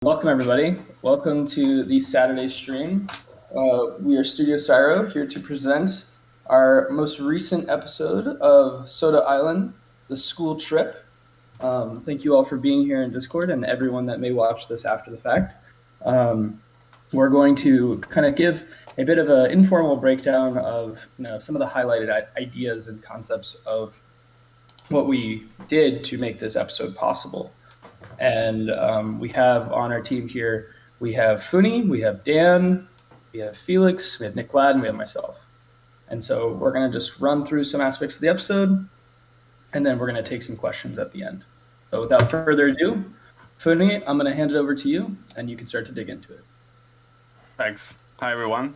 Welcome, everybody. Welcome to the Saturday stream. We are Studio Syro, here to present our most recent episode of Soda Island, the school trip. Thank you all for being here in Discord and everyone that may watch this after the fact. We're going to kind of give a bit of an informal breakdown of some of the highlighted ideas and concepts of what we did to make this episode possible. And we have on our team here, we have Funi, we have Dan, we have Felix, we have Nick Ladd, and we have myself. And so we're going to just run through some aspects of the episode, and then we're going to take some questions at the end. So without further ado, Funi, I'm going to hand it over to you, and you can start to dig into it. Thanks. Hi, everyone.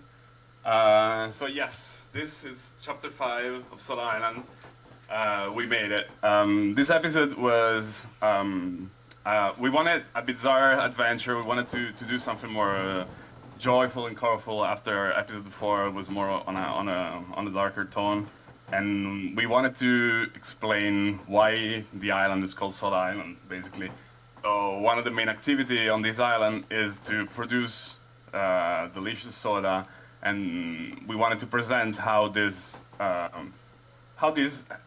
So yes, this is Chapter 5 of Soda Island. We made it. This episode was... we wanted a bizarre adventure. We wanted to do something more joyful and colorful after episode 4 was more on a darker tone, and we wanted to explain why the island is called Soda Island, basically. So one of the main activity on this island is to produce delicious soda, and we wanted to present how these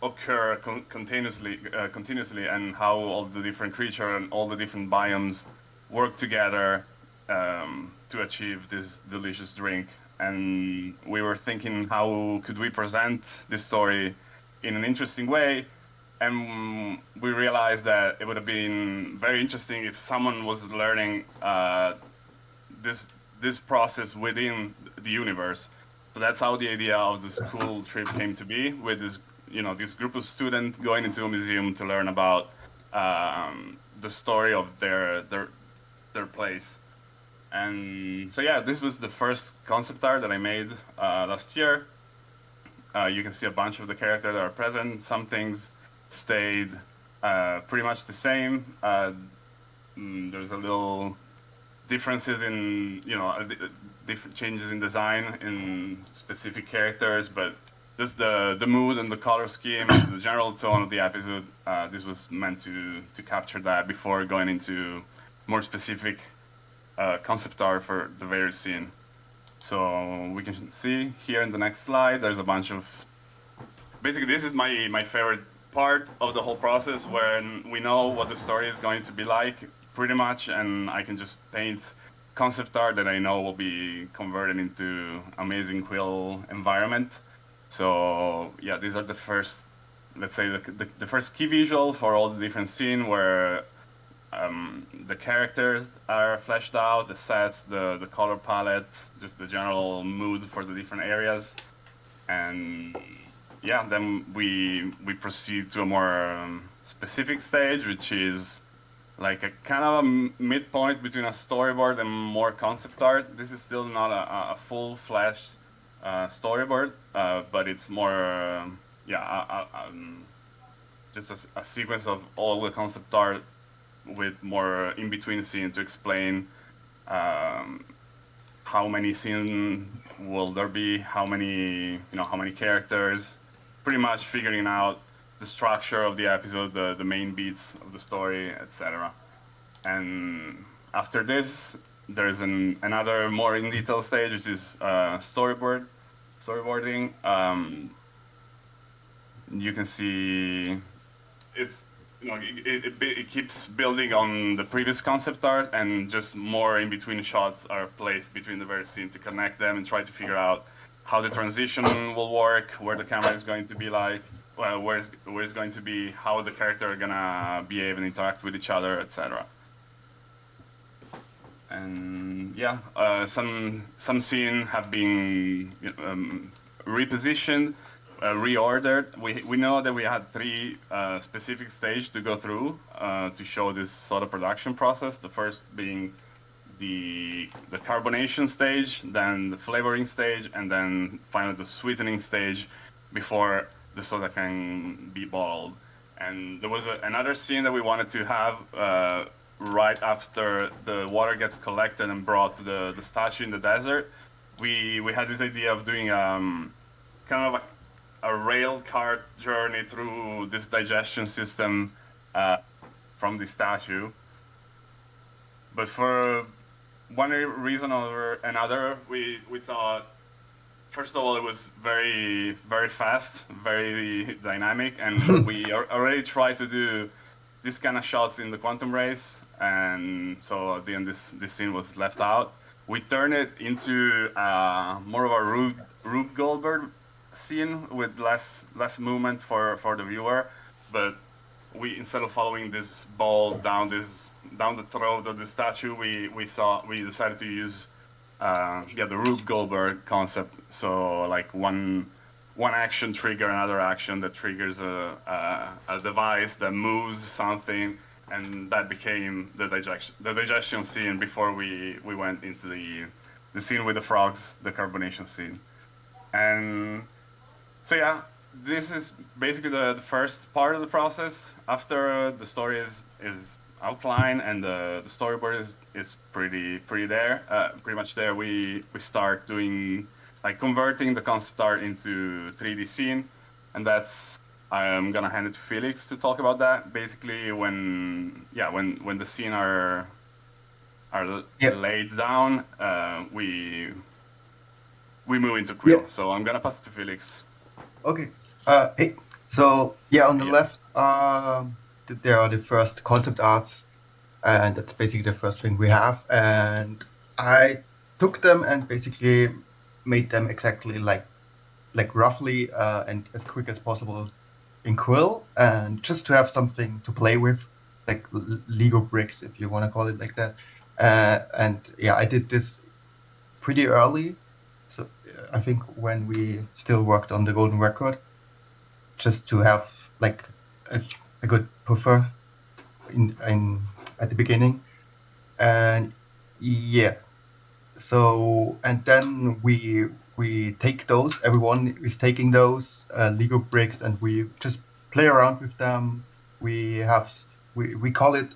occur continuously, and how all the different creatures and all the different biomes work together to achieve this delicious drink. And we were thinking, how could we present this story in an interesting way? And we realized that it would have been very interesting if someone was learning this process within the universe. So that's how the idea of the school trip came to be, with this group of students going into a museum to learn about the story of their place. And so yeah, this was the first concept art that I made last year. You can see a bunch of the characters that are present. Some things stayed pretty much the same. There's a little differences in, different changes in design in specific characters, but just the mood and the color scheme and the general tone of the episode, this was meant to capture that before going into more specific concept art for the various scene. So we can see here in the next slide, there's a bunch of... Basically, this is my favorite part of the whole process, when we know what the story is going to be like, pretty much, and I can just paint concept art that I know will be converted into amazing Quill environment. So yeah, these are the first, let's say, the first key visual for all the different scenes, where the characters are fleshed out, the sets, the color palette, just the general mood for the different areas. And yeah, then we proceed to a more specific stage, which is like a kind of a midpoint between a storyboard and more concept art. This is still not a full-fledged storyboard, but it's more, just a sequence of all the concept art with more in-between scenes to explain how many scenes will there be, how many characters, pretty much figuring out the structure of the episode, the main beats of the story, etc. And after this, there's another more in detail stage, which is storyboarding. You can see it keeps building on the previous concept art, and just more in between shots are placed between the various scenes to connect them and try to figure out how the transition will work, where the camera is going to be like, where it's going to be, how the character are gonna behave and interact with each other, etc. And yeah, some scenes have been repositioned, reordered. We know that we had 3 specific stages to go through to show this soda production process. The first being the carbonation stage, then the flavoring stage, and then finally the sweetening stage before the soda can be bottled. And there was another scene that we wanted to have right after the water gets collected and brought to the statue in the desert. We had this idea of doing kind of a rail cart journey through this digestion system from the statue. But for one reason or another, we thought, first of all, it was very, very fast, very dynamic, and we already tried to do this kind of shots in the quantum race, and so at the end, this scene was left out. We turned it into more of a Rube Goldberg scene with less movement for the viewer, but we, instead of following this ball down the throat of the statue, we decided to use the Rube Goldberg concept. So like one action trigger another action that triggers a device that moves something, and that became the digestion scene before we went into the scene with the frogs, the carbonation scene. And so yeah, this is basically the first part of the process. After the story is outlined and the storyboard is pretty much there, we start doing, like, converting the concept art into 3D scene, and that's, I'm gonna hand it to Felix to talk about that. Basically, when the scene are laid down, we move into Quill. Yep. So I'm gonna pass it to Felix. Okay. Hey. So on the left, there are the first concept arts, and that's basically the first thing we have. And I took them and basically made them exactly like roughly and as quick as possible in Quill, and just to have something to play with, like Lego bricks, if you want to call it like that. And yeah, I did this pretty early. So I think when we still worked on the Golden Record, just to have like a good buffer in at the beginning. And yeah, so and then we take those, everyone is taking those Lego bricks, and we just play around with them. We call it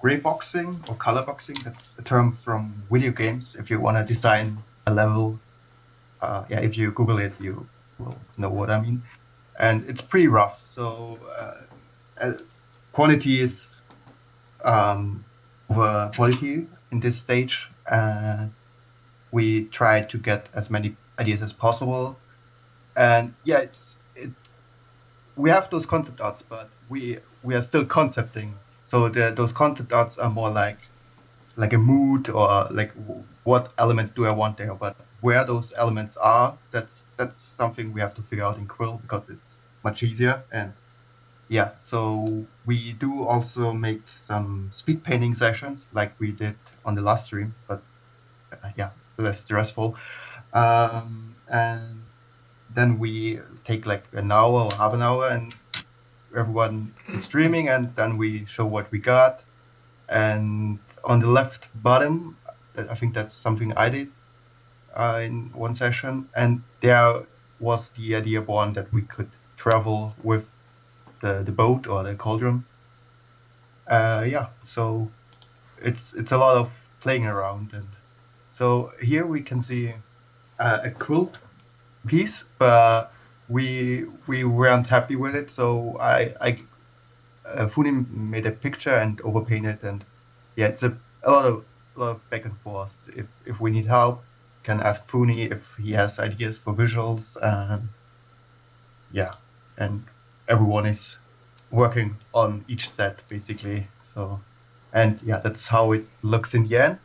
gray boxing or color boxing. That's a term from video games. If you want to design a level, if you Google it, you will know what I mean. And it's pretty rough. So quality is over quality in this stage. We try to get as many ideas as possible. And yeah, we have those concept arts, but we are still concepting. So those concept arts are more like a mood, or like what elements do I want there. But where those elements are, that's something we have to figure out in Quill, because it's much easier. And yeah, so we do also make some speed painting sessions like we did on the last stream, but less stressful. And then we take like an hour or half an hour, and everyone is streaming, and then we show what we got. And on the left bottom, I think that's something I did in one session, and there was the idea born that we could travel with the boat or the cauldron. So it's a lot of playing around. And so here we can see a quilt piece, but we weren't happy with it, so I Funi made a picture and overpainted, and yeah, it's a lot of back and forth. If we need help, can ask Funi if he has ideas for visuals, and everyone is working on each set basically. So, and yeah, that's how it looks in the end.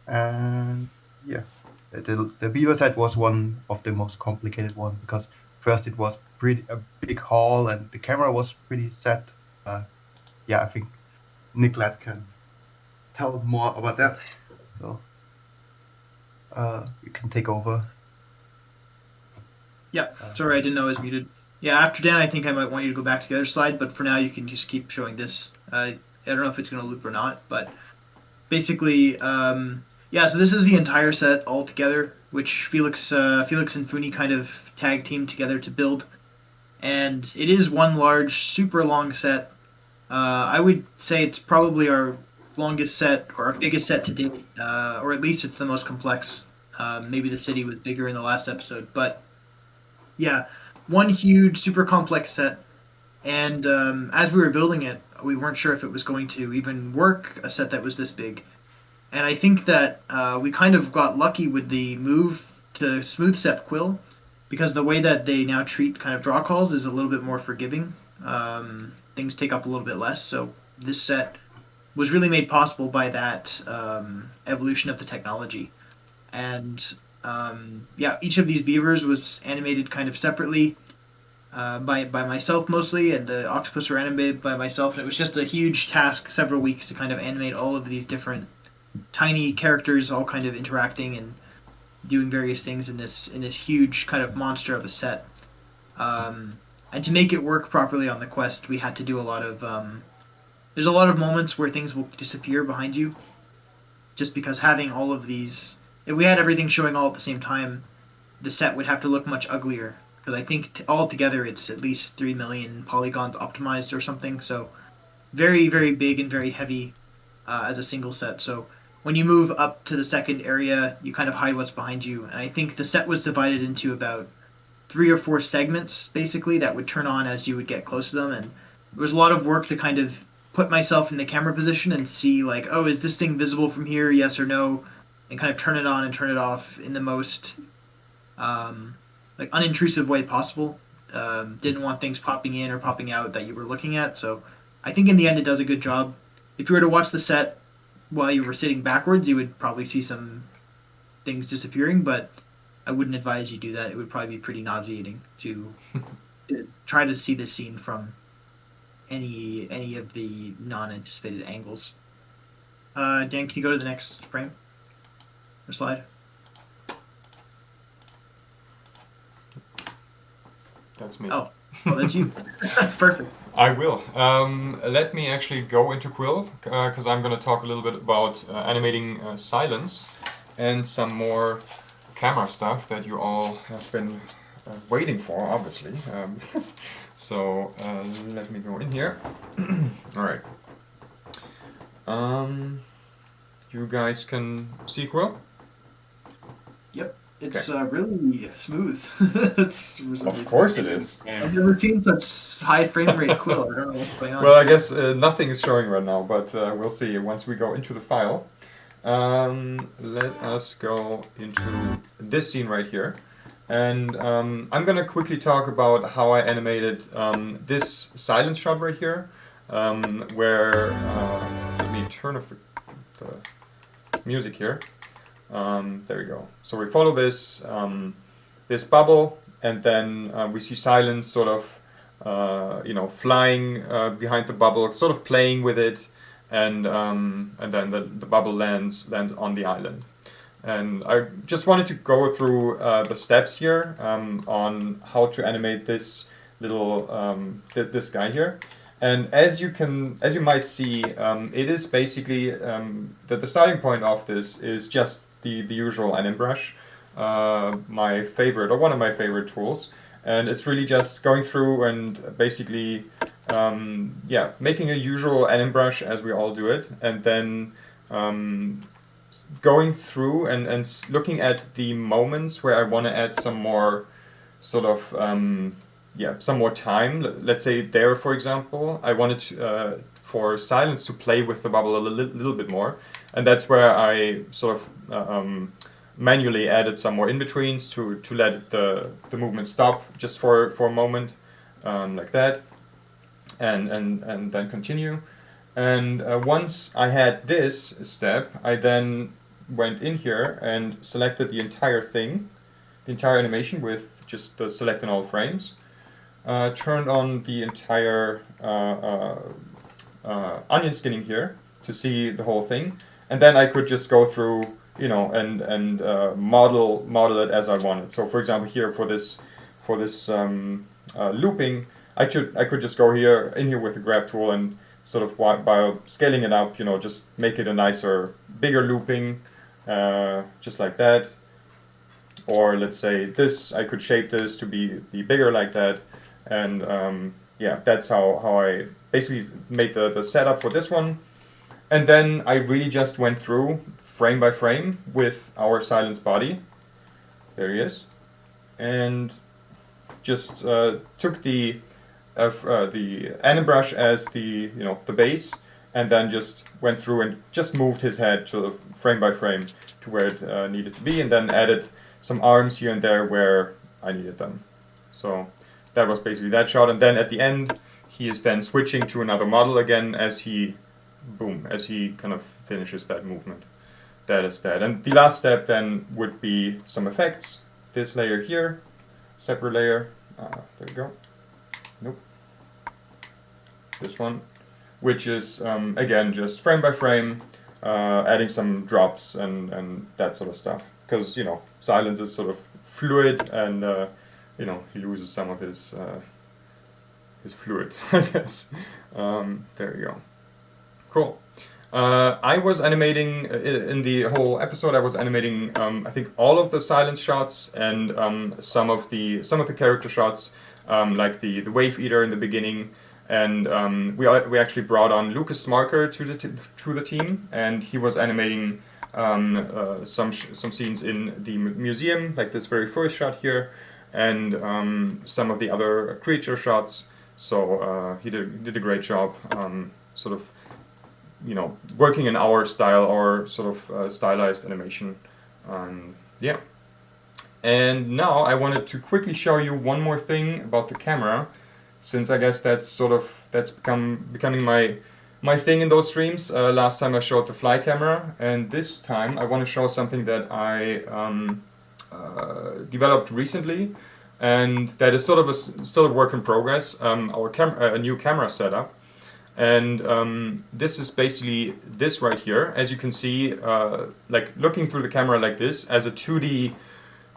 And yeah, the Beaver set was one of the most complicated one, because first it was a big hall, and the camera was pretty set. I think Nicolette can tell more about that. So you can take over. Yeah, sorry, I didn't know I was muted. Yeah, after Dan, I think I might want you to go back to the other slide, but for now you can just keep showing this. I don't know if it's going to loop or not, but basically, so this is the entire set all together, which Felix and Funi kind of tag teamed together to build. And it is one large, super long set. I would say it's probably our longest set, or our biggest set to date, or at least it's the most complex. Maybe the city was bigger in the last episode, but yeah, one huge, super complex set. And as we were building it, we weren't sure if it was going to even work, a set that was this big. And I think that we kind of got lucky with the move to smooth step Quill, because the way that they now treat kind of draw calls is a little bit more forgiving. Things take up a little bit less. So this set was really made possible by that evolution of the technology. And yeah, each of these beavers was animated kind of separately by myself mostly, and the octopus were animated by myself. And it was just a huge task, several weeks, to kind of animate all of these different tiny characters, all kind of interacting and doing various things in this huge kind of monster of a set. And to make it work properly on the quest, we had to do a lot of. There's a lot of moments where things will disappear behind you, just because having all of these. If we had everything showing all at the same time, the set would have to look much uglier. Because I think altogether it's at least 3 million polygons optimized or something. So very, very big and very heavy as a single set. So when you move up to the second area, you kind of hide what's behind you. And I think the set was divided into about 3 or 4 segments, basically, that would turn on as you would get close to them. And there was a lot of work to kind of put myself in the camera position and see, like, oh, is this thing visible from here, yes or no? And kind of turn it on and turn it off in the most like unintrusive way possible. Didn't want things popping in or popping out that you were looking at. So I think in the end it does a good job. If you were to watch the set while you were sitting backwards, you would probably see some things disappearing, but I wouldn't advise you do that. It would probably be pretty nauseating to try to see this scene from any of the non-anticipated angles. Dan, can you go to the next frame or slide? That's me. Oh, that's you. Perfect. I will. Let me actually go into Quill, because I'm going to talk a little bit about animating silence and some more camera stuff that you all have been waiting for, obviously. So let me go in here. All right. You guys can see Quill? Yep. It's really smooth. Of course it is. I've never seen such high frame rate Quill. I don't know what's going on. Well, I guess nothing is showing right now, but we'll see once we go into the file. Let us go into this scene right here. And I'm going to quickly talk about how I animated this silence shot right here, where, let me turn off the music here. There we go. So we follow this this bubble, and then we see silence sort of, flying behind the bubble, sort of playing with it, and then the bubble lands on the island. And I just wanted to go through the steps here on how to animate this little this guy here. And as you might see, it is basically the starting point of this is just the usual anim brush, my favorite, or one of my favorite tools. And it's really just going through and basically, making a usual anim brush as we all do it, and then going through and looking at the moments where I want to add some more sort of some more time. Let's say there, for example, I wanted to, for silence to play with the bubble a little bit more, and that's where I sort of manually added some more in-betweens to let the movement stop just for a moment, like that, and then continue. And once I had this step, I then went in here and selected the entire thing, the entire animation with just the select in all frames. Turned on the entire onion skinning here to see the whole thing, and then I could just go through, and model it as I wanted. So, for example, here for this looping, I could just go in here with the grab tool and sort of by scaling it up, just make it a nicer, bigger looping, just like that. Or let's say this, I could shape this to be bigger like that. And that's how I basically made the setup for this one. And then I really just went through frame by frame with our silence body. There he is. And just took the anim brush as the base, and then just went through and just moved his head sort of frame by frame to where it needed to be, and then added some arms here and there where I needed them. So that was basically that shot, and then at the end he is then switching to another model again as he kind of finishes that movement. That is that. And the last step then would be some effects. This layer here, separate layer, there we go. Nope. This one, which is again just frame by frame, adding some drops and that sort of stuff. Because silence is sort of fluid, and he loses some of his fluid, I guess. There you go. Cool. I was animating in the whole episode. I was animating, I think, all of the silence shots and some of the character shots, like the wave eater in the beginning. And we actually brought on Lucas Marker to the team, and he was animating some scenes in the museum, like this very first shot here, and some of the other creature shots. So he did a great job, sort of, working in our style, or sort of stylized animation. Yeah. And now I wanted to quickly show you one more thing about the camera, since I guess that's becoming my thing in those streams. Last time I showed the fly camera, and this time I want to show something that I developed recently, and that is sort of still a work in progress. A new camera setup. And this is basically this right here. As you can see, like looking through the camera like this, as a 2D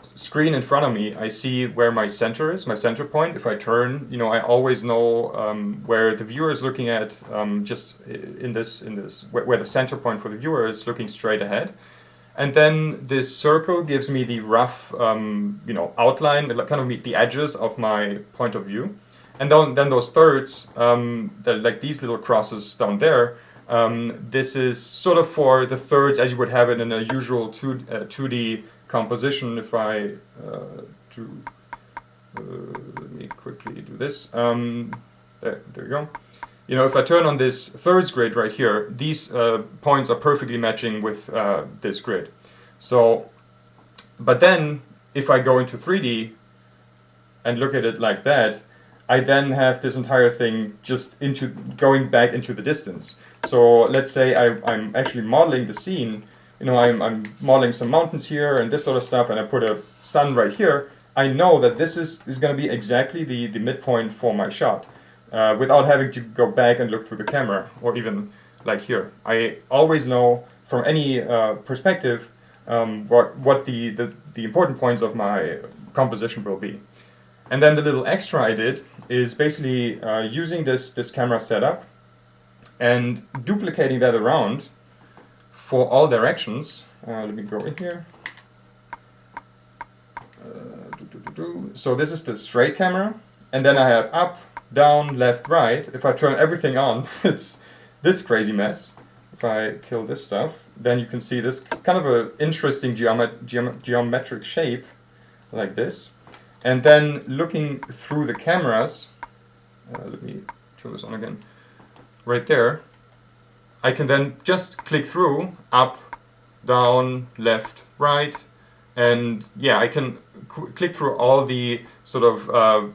screen in front of me, I see where my center is, my center point. If I turn, I always know where the viewer is looking at, just in this where the center point for the viewer is looking straight ahead. And then this circle gives me the rough, outline, kind of the edges of my point of view. And then those thirds, like these little crosses down there, this is sort of for the thirds as you would have it in a usual 2D composition. If I let me quickly do this. There you go. If I turn on this thirds grid right here, these points are perfectly matching with this grid. So, but then if I go into 3D and look at it like that, I then have this entire thing just going back into the distance. So let's say I'm actually modeling the scene. I'm modeling some mountains here and this sort of stuff, and I put a sun right here. I know that this is going to be exactly the midpoint for my shot, without having to go back and look through the camera, or even like here. I always know from any perspective what the important points of my composition will be. And then the little extra I did is basically using this camera setup and duplicating that around for all directions. Let me go in here. So this is the straight camera, and then I have up, down, left, right. If I turn everything on, it's this crazy mess. If I kill this stuff, then you can see this kind of an interesting geometric shape like this. And then looking through the cameras, let me turn this on again, right there, I can then just click through, up, down, left, right, and yeah, I can click through all the sort of,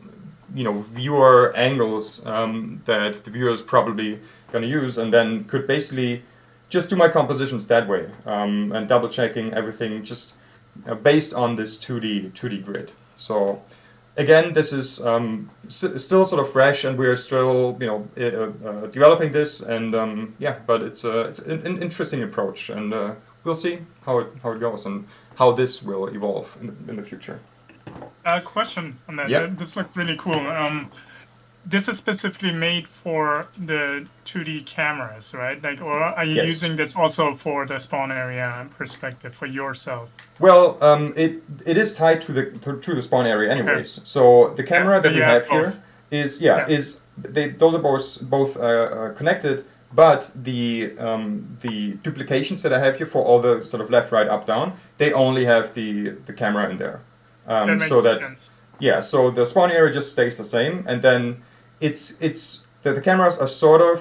viewer angles that the viewer is probably going to use, and then could basically just do my compositions that way, and double checking everything just based on this 2D grid. So again, this is still sort of fresh, and we're still developing this, and yeah, but it's an interesting approach, and we'll see how it goes and how this will evolve in the future. Question on that. Yeah. This looks really cool. This is specifically made for the 2D cameras, right? Like, or are you Yes. using this also for the spawn area perspective for yourself? Well, it is tied to the spawn area anyways. Okay. So the camera that we have here is those are both connected, but the duplications that I have here for all the sort of left, right, up, down, they only have the camera in there. That makes sense. Yeah, so the spawn area just stays the same, and then it's the cameras are sort of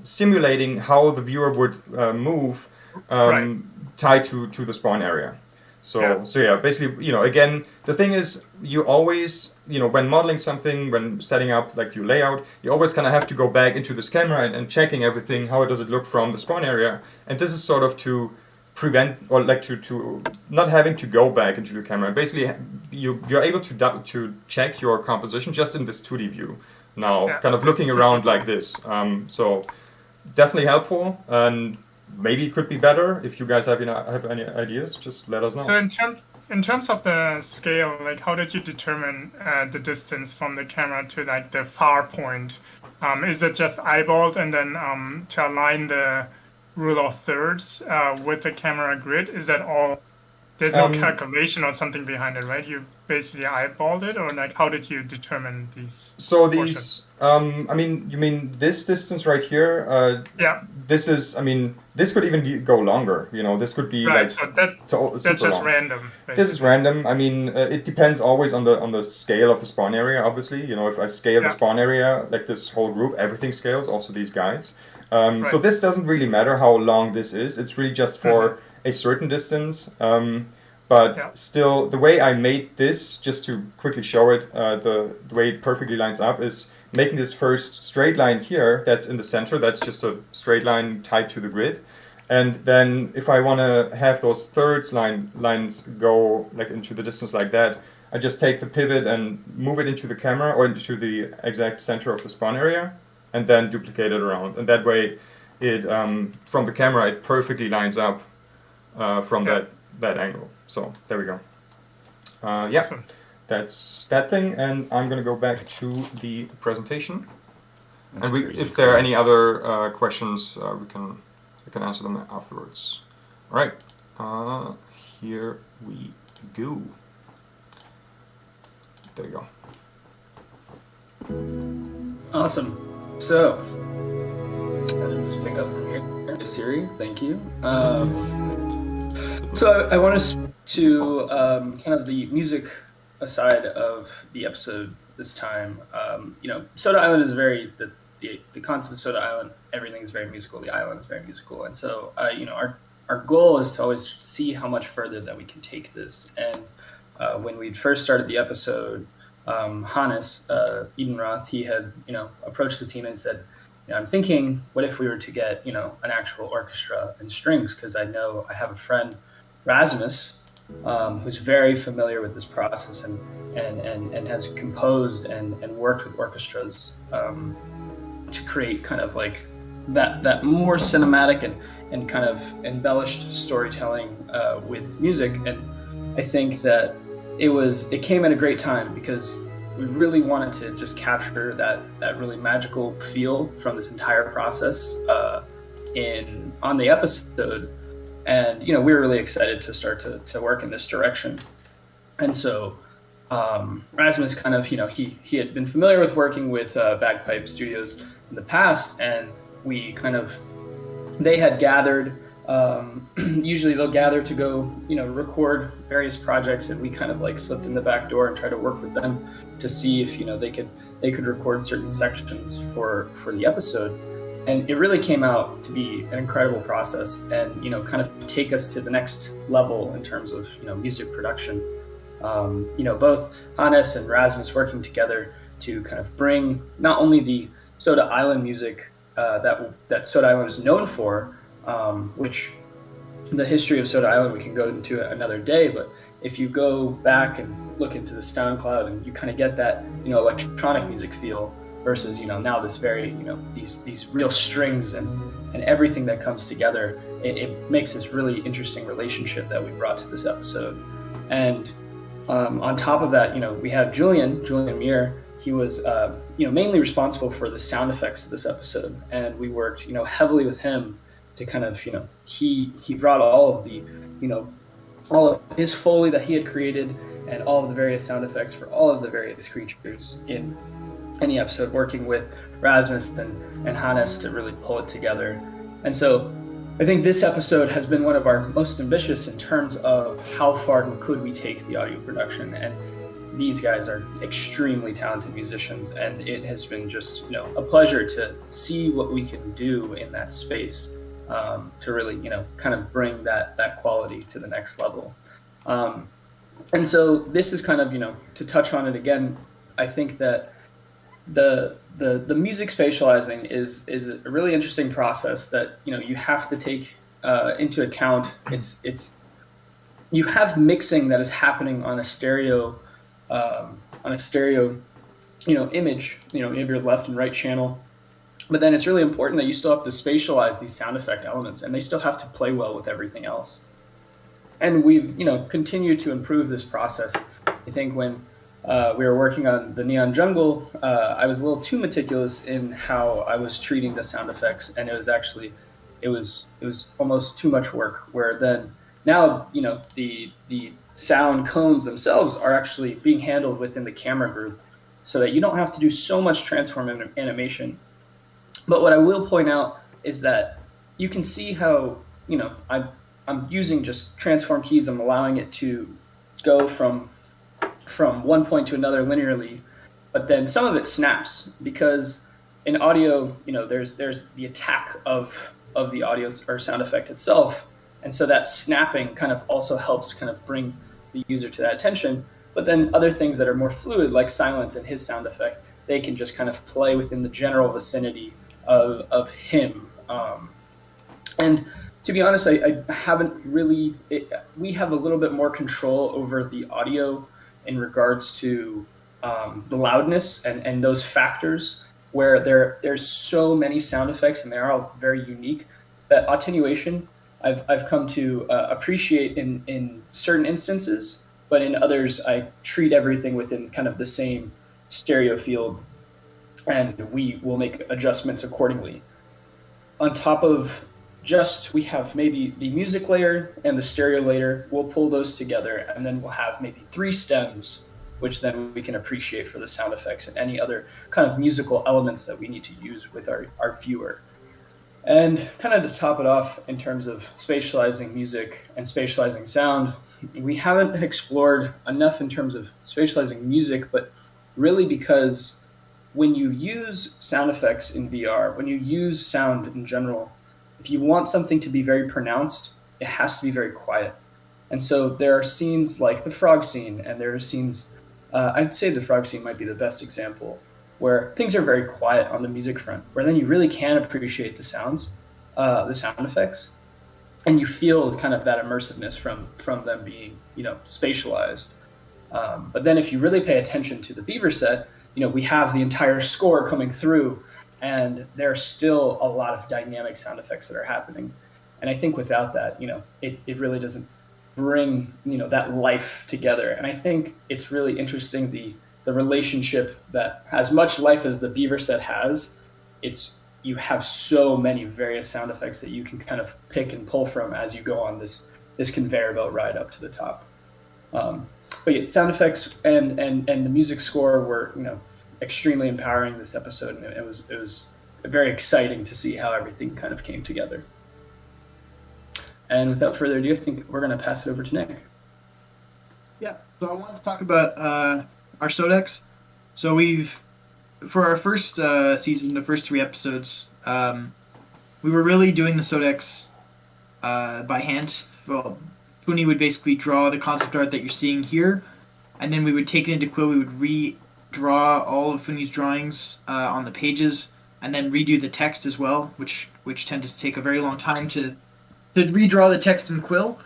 simulating how the viewer would move Right. tied to the spawn area. So basically, again, the thing is, you always, when modeling something, when setting up like your layout, you always kind of have to go back into this camera and checking everything. How does it look from the spawn area? And this is sort of to prevent, or like to not having to go back into the camera. Basically, you're able to check your composition just in this 2D view. Now, kind of looking around like this. So definitely helpful, and maybe it could be better. If you guys have any ideas, just let us know. So in terms of the scale, like how did you determine the distance from the camera to like the far point? Is it just eyeballed and then to align the rule of thirds with the camera grid? Is that all? There's no calculation or something behind it, right? You basically eyeballed it, or like how did you determine these? So these, you mean this distance right here? Yeah. This is, this could even go longer. This could be right, like so that's just long. random. Basically. This is random. It depends always on the scale of the spawn area. Obviously, if I scale the spawn area, like this whole group, everything scales. Also these guides. So this doesn't really matter how long this is. It's really just for a certain distance. But still, the way I made this, just to quickly show it, the way it perfectly lines up is making this first straight line here that's in the center. That's just a straight line tied to the grid. And then if I want to have those thirds lines go like into the distance like that, I just take the pivot and move it into the camera or into the exact center of the spawn area, and then duplicate it around. And that way, it from the camera, it perfectly lines up from that angle. So there we go. Awesome. That's that thing, and I'm gonna go back to the presentation. And if there are any other questions, we can answer them afterwards. All right, here we go. There you go. Awesome. So, I'll just pick up from here. Siri, thank you. So I want us to kind of the music aside of the episode this time. Soda Island is the concept of Soda Island. Everything is very musical. The island is very musical, and so our goal is to always see how much further that we can take this. And when we first started the episode, Hannes Edenroth, he had approached the team and said, I'm thinking, what if we were to get an actual orchestra and strings? Because I know I have a friend, Rasmus, who's very familiar with this process and has composed and worked with orchestras to create kind of like that more cinematic and kind of embellished storytelling with music. And I think that it came at a great time because we really wanted to just capture that really magical feel from this entire process on the episode. And we were really excited to start to work in this direction. And so Rasmus kind of he had been familiar with working with Bagpipe Studios in the past, and they had gathered. Usually they'll gather to go record various projects, and we kind of like slipped in the back door and try to work with them to see if they could record certain sections for the episode. And it really came out to be an incredible process, and kind of take us to the next level in terms of music production. Both Hannes and Rasmus working together to kind of bring not only the Soda Island music that Soda Island is known for, which the history of Soda Island we can go into another day, but if you go back and look into the SoundCloud and you kind of get that electronic music feel versus now this very these real strings and everything that comes together, it makes this really interesting relationship that we brought to this episode. And on top of that, we have Julian Muir. He was mainly responsible for the sound effects of this episode, and we worked heavily with him to kind of he brought all of the all of his Foley that he had created and all of the various sound effects for all of the various creatures in any episode, working with Rasmus and Hannes to really pull it together. And so I think this episode has been one of our most ambitious in terms of how far could we take the audio production. And these guys are extremely talented musicians, and it has been just a pleasure to see what we can do in that space, to really kind of bring that quality to the next level. And so this is kind of to touch on it again. I think that the music spatializing is a really interesting process that you have to take into account. It's you have mixing that is happening on a stereo image, maybe your left and right channel, but then it's really important that you still have to spatialize these sound effect elements, and they still have to play well with everything else. And we've continued to improve this process. I think when we were working on the Neon Jungle, I was a little too meticulous in how I was treating the sound effects, and it was almost too much work. Where then now the sound cones themselves are actually being handled within the camera group, so that you don't have to do so much transform animation. But what I will point out is that you can see how I'm using just transform keys. I'm allowing it to go from one point to another linearly, but then some of it snaps, because in audio, there's the attack of the audio or sound effect itself, and so that snapping kind of also helps kind of bring the user to that attention. But then other things that are more fluid, like silence and his sound effect, they can just kind of play within the general vicinity of him. And to be honest, I haven't really. We have a little bit more control over the audio in regards to the loudness and those factors, where there's so many sound effects and they're all very unique, that attenuation I've come to appreciate in certain instances, but in others I treat everything within kind of the same stereo field, and we will make adjustments accordingly. On top of we have maybe the music layer and the stereo layer. We'll pull those together, and then we'll have maybe 3 stems, which then we can appreciate for the sound effects and any other kind of musical elements that we need to use with our viewer. And kind of to top it off, in terms of spatializing music and spatializing sound, we haven't explored enough in terms of spatializing music, but really because when you use sound effects in VR, when you use sound in general, if you want something to be very pronounced, it has to be very quiet. And so there are scenes like the frog scene, and there are scenes, I'd say the frog scene might be the best example, where things are very quiet on the music front, where then you really can appreciate the sound effects, and you feel kind of that immersiveness from them being, spatialized. But then if you really pay attention to the Beaver set, we have the entire score coming through, and there are still a lot of dynamic sound effects that are happening. And I think without that, it really doesn't bring, that life together. And I think it's really interesting, the relationship that, as much life as the Beaver set has, you have so many various sound effects that you can kind of pick and pull from as you go on this conveyor belt ride up to the top. But yeah, sound effects and the music score were, extremely empowering this episode, and it was very exciting to see how everything kind of came together. And without further ado, I think we're going to pass it over to Nick. Yeah, so I wanted to talk about our Sodex. So for our first season, the first 3 episodes, we were really doing the Sodex by hand. Well, Funi would basically draw the concept art that you're seeing here, and then we would take it into Quill. We would redraw all of Funi's drawings on the pages, and then redo the text as well, which tended to take a very long time to redraw the text in Quill.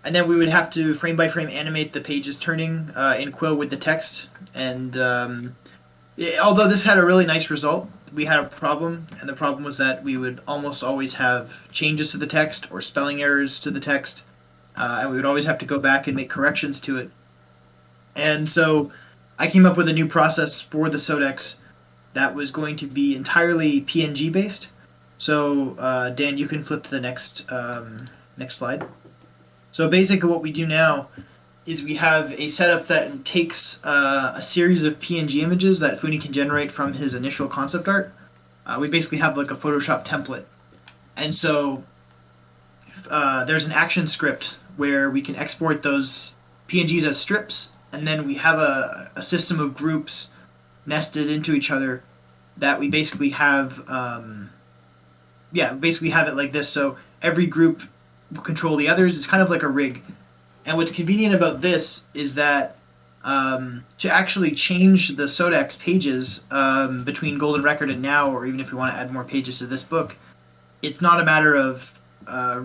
And then we would have to frame by frame animate the pages turning in Quill with the text. And although this had a really nice result, we had a problem, and the problem was that we would almost always have changes to the text or spelling errors to the text, and we would always have to go back and make corrections to it. And so I came up with a new process for the Sodex that was going to be entirely PNG based. So Dan, you can flip to the next slide. So basically what we do now is we have a setup that takes a series of PNG images that Funi can generate from his initial concept art. We basically have like a Photoshop template. And so there's an action script where we can export those PNGs as strips and then we have a system of groups nested into each other that we basically have, basically have it like this. So every group will control the others. It's kind of like a rig. And what's convenient about this is that to actually change the Sodex pages between Golden Record and now, or even if we want to add more pages to this book, it's not a matter of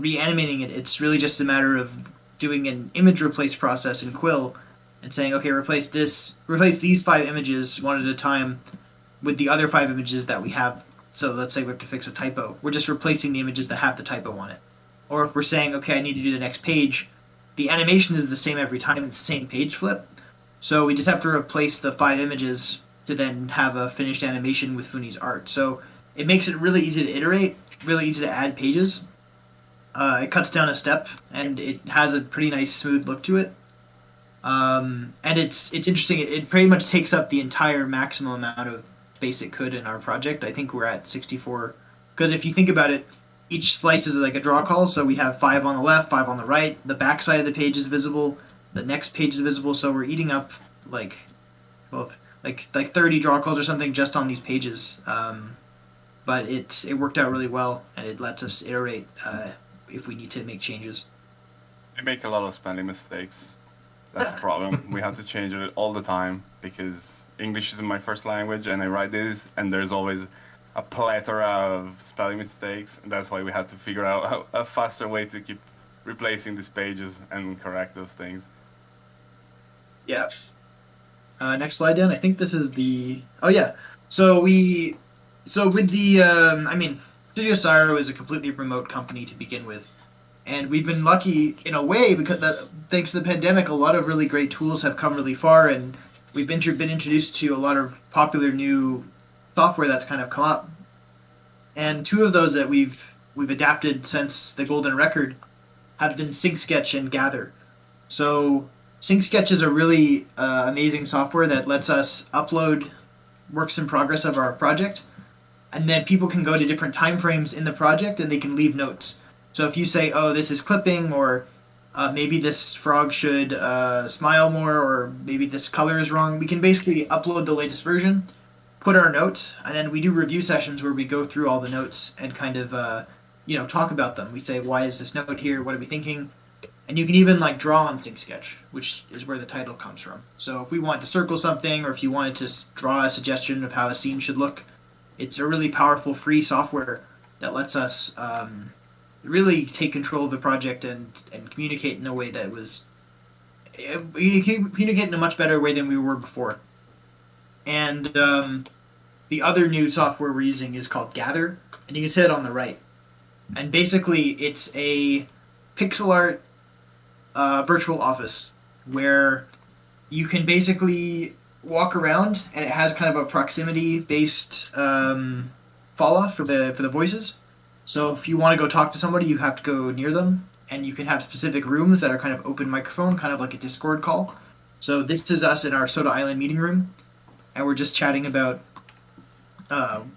reanimating it. It's really just a matter of doing an image replace process in Quill and saying, okay, replace these 5 images one at a time with the other 5 images that we have. So let's say we have to fix a typo. We're just replacing the images that have the typo on it. Or if we're saying, okay, I need to do the next page, the animation is the same every time. It's the same page flip. So we just have to replace the 5 images to then have a finished animation with Funi's art. So it makes it really easy to iterate, really easy to add pages. It cuts down a step, and it has a pretty nice smooth look to it. And it's interesting. It pretty much takes up the entire maximum amount of space it could in our project. I think we're at 64. Because if you think about it, each slice is like a draw call. So we have 5 on the left, 5 on the right. The back side of the page is visible. The next page is visible. So we're eating up like 30 draw calls or something just on these pages. But it worked out really well, and it lets us iterate if we need to make changes. We make a lot of spelling mistakes. That's the problem. We have to change it all the time because English isn't my first language, and I write this, and there's always a plethora of spelling mistakes, and that's why we have to figure out a faster way to keep replacing these pages and correct those things. Yeah. Next slide, Dan. I think this is the... Oh, yeah. So with the... Studio Syro is a completely remote company to begin with. And we've been lucky in a way because thanks to the pandemic, a lot of really great tools have come really far, and we've been introduced to a lot of popular new software that's kind of come up. And 2 of those that we've adapted since the Golden Record have been SyncSketch and Gather. So SyncSketch is a really amazing software that lets us upload works in progress of our project, and then people can go to different time frames in the project and they can leave notes. So if you say, oh, this is clipping, or maybe this frog should smile more, or maybe this color is wrong, we can basically upload the latest version, put our notes, and then we do review sessions where we go through all the notes and kind of talk about them. We say, why is this note here? What are we thinking? And you can even draw on SyncSketch, which is where the title comes from. So if we want to circle something, or if you wanted to draw a suggestion of how a scene should look, it's a really powerful free software that lets us really take control of the project and communicate in a way that was... We communicate in a much better way than we were before. And the other new software we're using is called Gather, and you can see it on the right. And basically, it's a pixel art virtual office where you can basically walk around, and it has kind of a proximity-based fall off for the voices. So if you want to go talk to somebody, you have to go near them, and you can have specific rooms that are kind of open microphone, kind of like a Discord call. So this is us in our Soda Island meeting room, and we're just chatting about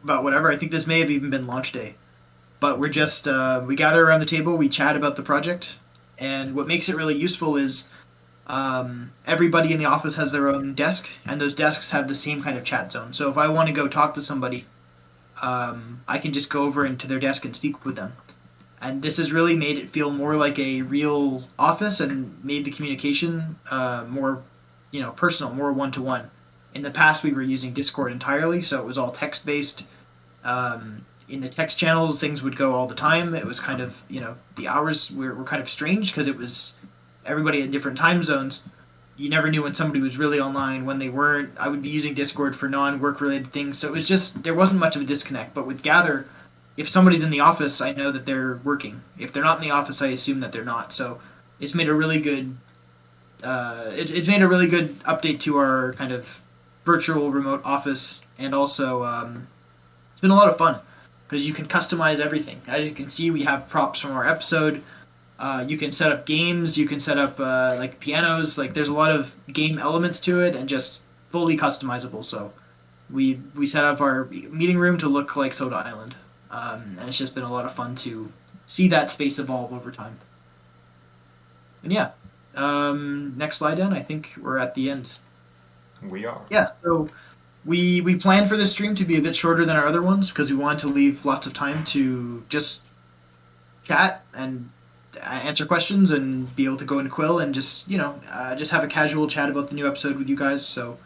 whatever. I think this may have even been launch day, but we're just we gather around the table, we chat about the project, and what makes it really useful is everybody in the office has their own desk, and those desks have the same kind of chat zone. So if I want to go talk to somebody, I can just go over into their desk and speak with them. And this has really made it feel more like a real office and made the communication more, personal, more one-to-one. In the past, we were using Discord entirely, so it was all text-based. In the text channels, things would go all the time. It was kind of, the hours were kind of strange because it was everybody in different time zones. You never knew when somebody was really online, when they weren't. I would be using Discord for non-work related things, so it was just, there wasn't much of a disconnect. But with Gather, if somebody's in the office, I know that they're working. If they're not in the office, I assume that they're not. So it's made a really good, it's made a really good update to our kind of virtual remote office, and also it's been a lot of fun because you can customize everything. As you can see, we have props from our episode. You can set up games, you can set up pianos, there's a lot of game elements to it and just fully customizable. So we set up our meeting room to look like Soda Island. And it's just been a lot of fun to see that space evolve over time. And yeah, Next slide, Dan. I think we're at the end. We are. Yeah. So we planned for this stream to be a bit shorter than our other ones because we wanted to leave lots of time to just chat and answer questions and be able to go into Quill and just just have a casual chat about the new episode with you guys. So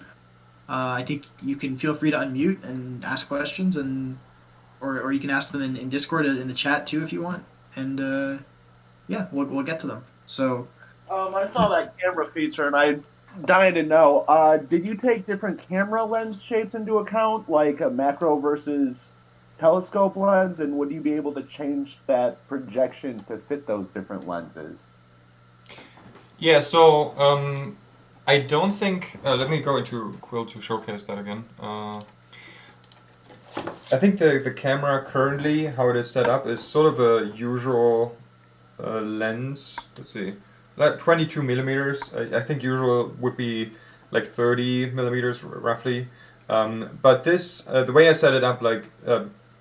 I think you can feel free to unmute and ask questions, and or you can ask them in Discord in the chat too if you want. And yeah, we'll get to them. So I saw that camera feature, and I dying to know. Did you take different camera lens shapes into account, like a macro versus telescope lens, and would you be able to change that projection to fit those different lenses? Yeah, so I don't think. Let me go into Quill to showcase that again. I think the camera currently, how it is set up, is sort of a usual lens. Let's see, like 22 millimeters. I think usual would be like 30 millimeters roughly. But this, the way I set it up, like,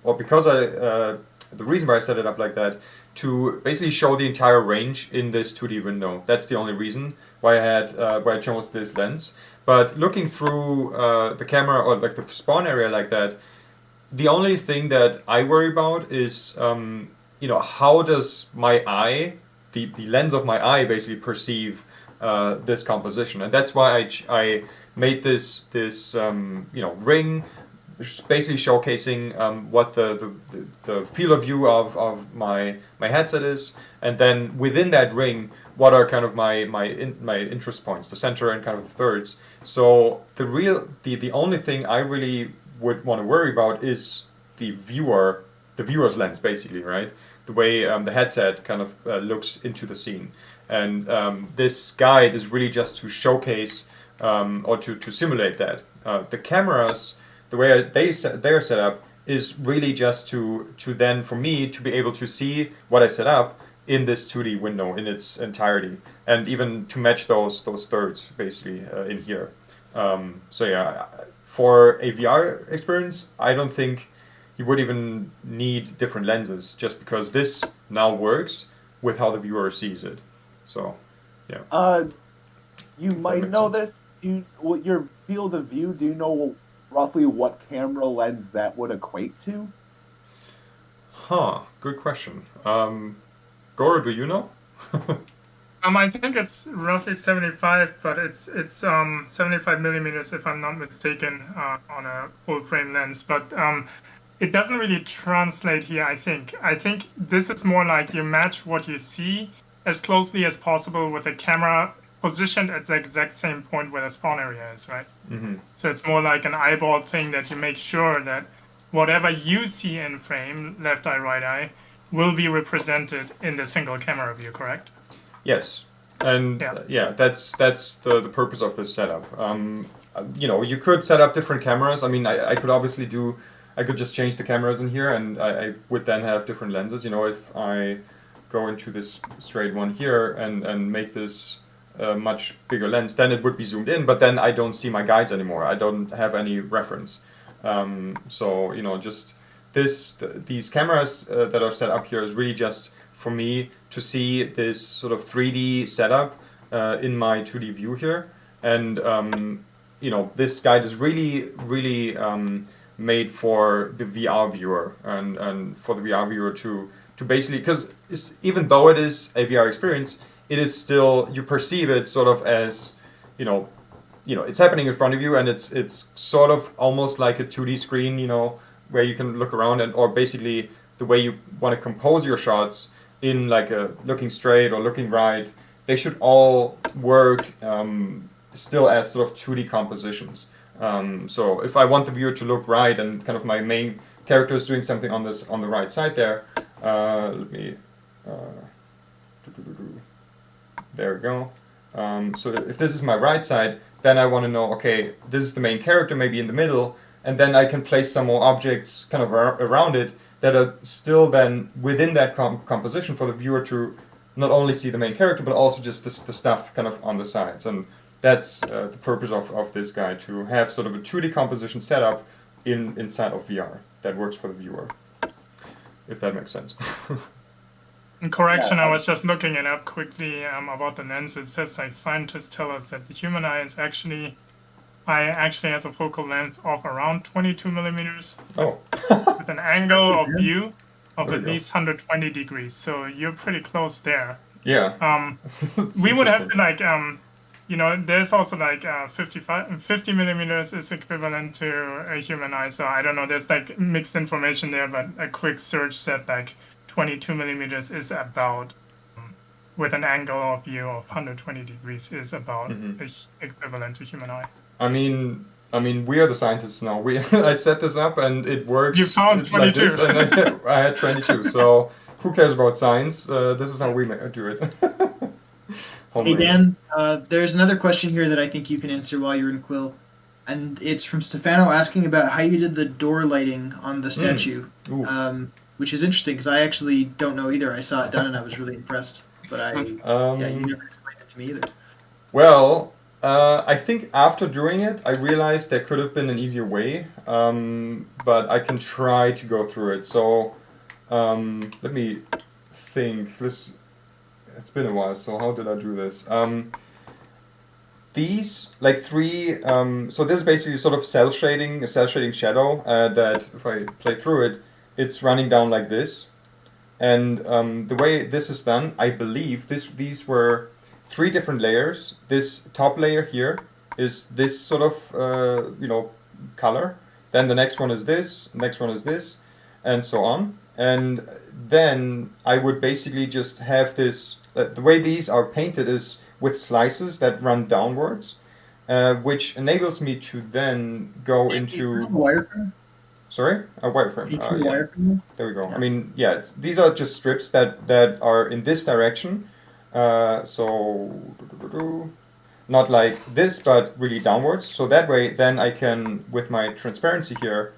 or because the reason why I set it up like that, to basically show the entire range in this 2D window. That's the only reason why I chose this lens. But looking through the camera or like the spawn area like that, the only thing that I worry about is how does my eye, the lens of my eye, basically perceive this composition, and that's why I made this ring, basically showcasing what the field of view of my headset is, and then within that ring, what are kind of my interest points, the center and kind of the thirds. So the only thing I really would want to worry about is the viewer's lens, basically, right? The way the headset kind of looks into the scene, and this guide is really just to showcase or to simulate that. The cameras, the way they're set up, is really just to then for me to be able to see what I set up in this 2D window in its entirety, and even to match those thirds basically in here. So yeah, for a VR experience, I don't think you would even need different lenses, just because this now works with how the viewer sees it. So yeah. You might know this. Your field of view, do you know roughly what camera lens that would equate to? Huh, good question. Goro, do you know? I think it's roughly 75, but it's 75 millimeters if I'm not mistaken on a full frame lens. But it doesn't really translate here. I think this is more like you match what you see as closely as possible with the camera positioned at the exact same point where the spawn area is, right? Mm-hmm. So it's more like an eyeball thing that you make sure that whatever you see in frame, left eye, right eye, will be represented in the single camera view, correct? Yes, and yeah, that's the purpose of this setup. You could set up different cameras. I mean, I could obviously I could just change the cameras in here, and I would then have different lenses. If I go into this straight one here and make this a much bigger lens, then it would be zoomed in, but then I don't see my guides anymore. I don't have any reference. So just these cameras that are set up here is really just for me to see this sort of 3D setup in my 2D view here. And this guide is really made for the VR viewer and for the VR viewer to basically, because even though it is a VR experience, it is still, you perceive it sort of as it's happening in front of you, and it's sort of almost like a 2D screen, where you can look around, or basically the way you want to compose your shots in like a looking straight or looking right, they should all work still as sort of 2D compositions. So if I want the viewer to look right and kind of my main character is doing something on the right side there, let me there we go. So if this is my right side, then I want to know, okay, this is the main character, maybe in the middle, and then I can place some more objects kind of around it that are still then within that composition for the viewer to not only see the main character, but also just the stuff kind of on the sides. And that's the purpose of this guide, to have sort of a 2D composition setup inside of VR that works for the viewer, if that makes sense. In correction, Yeah. I was just looking it up quickly about the lens. It says like scientists tell us that the human eye actually has a focal length of around 22 millimeters Oh. with an angle of view of There at we go. least 120 degrees. So you're pretty close there. Yeah. We would have to like there's also like 50 millimeters is equivalent to a human eye. So I don't know. There's like mixed information there, but a quick search said like 22 millimeters is about with an angle of view of 120 degrees is about equivalent to human eye. I mean, we are the scientists now. I set this up and it works. You found 22. like this, and I had 22. So who cares about science? This is how we do it. Hey Dan, there's another question here that I think you can answer while you're in Quill, and it's from Stefano asking about how you did the door lighting on the statue, which is interesting because I actually don't know either. I saw it done and I was really impressed, but you never explained it to me either. Well, I think after doing it, I realized there could have been an easier way, but I can try to go through it. So let me think. It's been a while, so how did I do this? These, like three, so this is basically sort of a cell shading shadow that if I play through it, it's running down like this. And the way this is done, I believe these were 3 different layers. This top layer here is this sort of, color. Then the next one is this, next one is this, and so on. And then I would basically just have this, the way these are painted is with slices that run downwards, which enables me to then go into... wireframe? Sorry? A wireframe. Yeah. Wireframe? There we go. I mean, yeah, these are just strips that are in this direction. So, not like this, but really downwards. So that way, then I can, with my transparency here,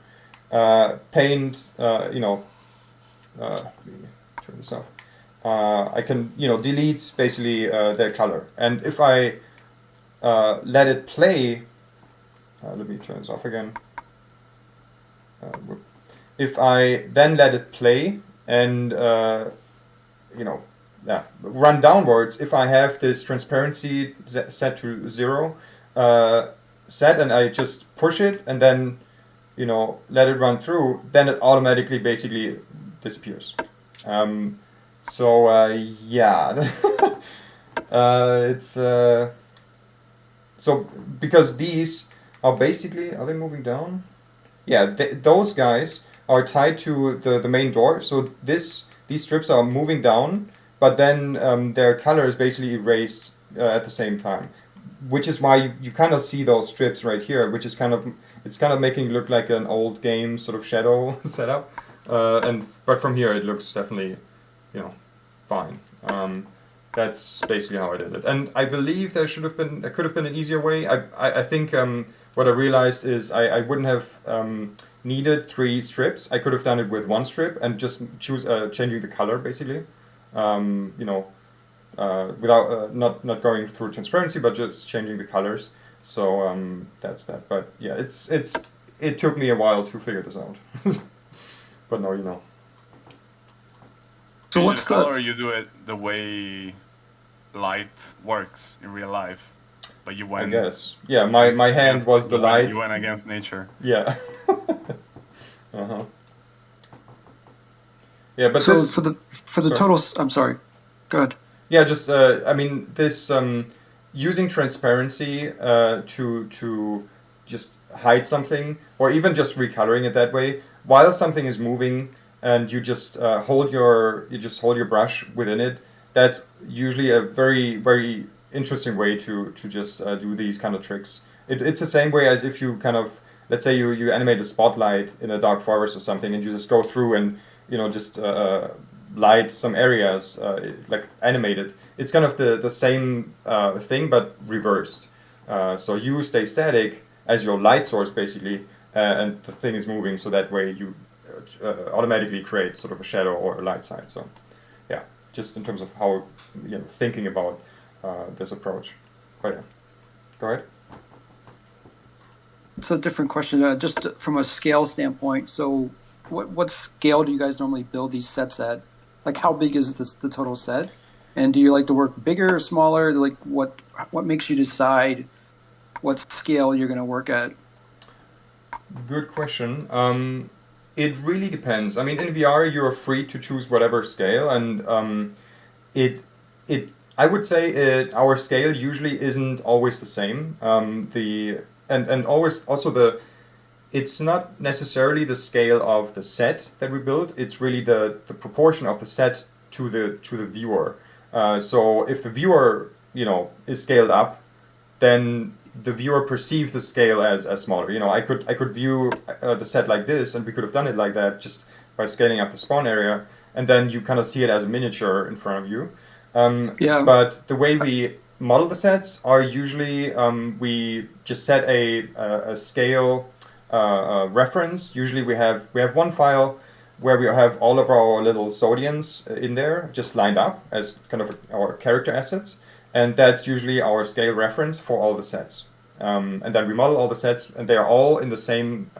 paint, let me turn this off. I can, delete basically their color. And if I let it play, let me turn this off again. If I then let it play and, run downwards, if I have this transparency set to 0 set and I just push it and then, let it run through, then it automatically basically disappears. Yeah, it's so because these are basically, are they moving down? Yeah, those guys are tied to the main door. So these strips are moving down, but then their color is basically erased at the same time, which is why you kind of see those strips right here, which is kind of making it look like an old game sort of shadow setup. But from here it looks definitely, fine. That's basically how I did it, and I believe there could have been an easier way. I think what I realized is I wouldn't have needed 3 strips. I could have done it with 1 strip and just changing the color basically, without not going through transparency, but just changing the colors. So that's that. But yeah, it took me a while to figure this out, but now you know. So what's the color? You do it the way light works in real life, but you went. I guess. Yeah, my hand was the light. You went against nature. Yeah. Yeah, but so for the total, I'm sorry. Go ahead. Yeah, just I mean this using transparency to just hide something, or even just recoloring it that way while something is moving. And you just hold your brush within it. That's usually a very, very interesting way to just do these kind of tricks. It's the same way as if you kind of, let's say you animate a spotlight in a dark forest or something, and you just go through and just light some areas, like animate it. It's kind of the same thing but reversed. So you stay static as your light source basically, and the thing is moving. So that way you automatically create sort of a shadow or a light side. So yeah, just in terms of how thinking about this approach. But yeah, go ahead. It's a different question, just from a scale standpoint. So what scale do you guys normally build these sets at? like how big is the total set? And do you like to work bigger or smaller? Like what makes you decide what scale you're going to work at? Good question. It really depends. I mean, in VR, you're free to choose whatever scale, and it it I would say our scale usually isn't always the same. And always also it's not necessarily the scale of the set that we build. It's really the proportion of the set to the viewer. So if the viewer is scaled up, then the viewer perceives the scale as smaller. I could view the set like this, and we could have done it like that just by scaling up the spawn area, and then you kind of see it as a miniature in front of you. But the way we model the sets are usually we just set a scale reference. Usually we have one file where we have all of our little Sodians in there, just lined up as kind of our character assets. And that's usually our scale reference for all the sets. And then we model all the sets, and they are all in the same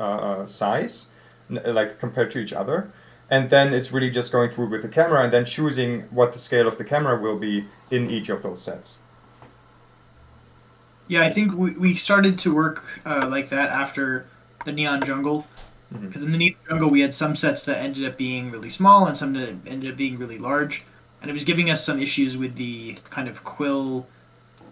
size, like compared to each other. And then it's really just going through with the camera and then choosing what the scale of the camera will be in each of those sets. Yeah, I think we started to work like that after the Neon Jungle. Because in the Neon Jungle, we had some sets that ended up being really small and some that ended up being really large. And it was giving us some issues with the kind of Quill,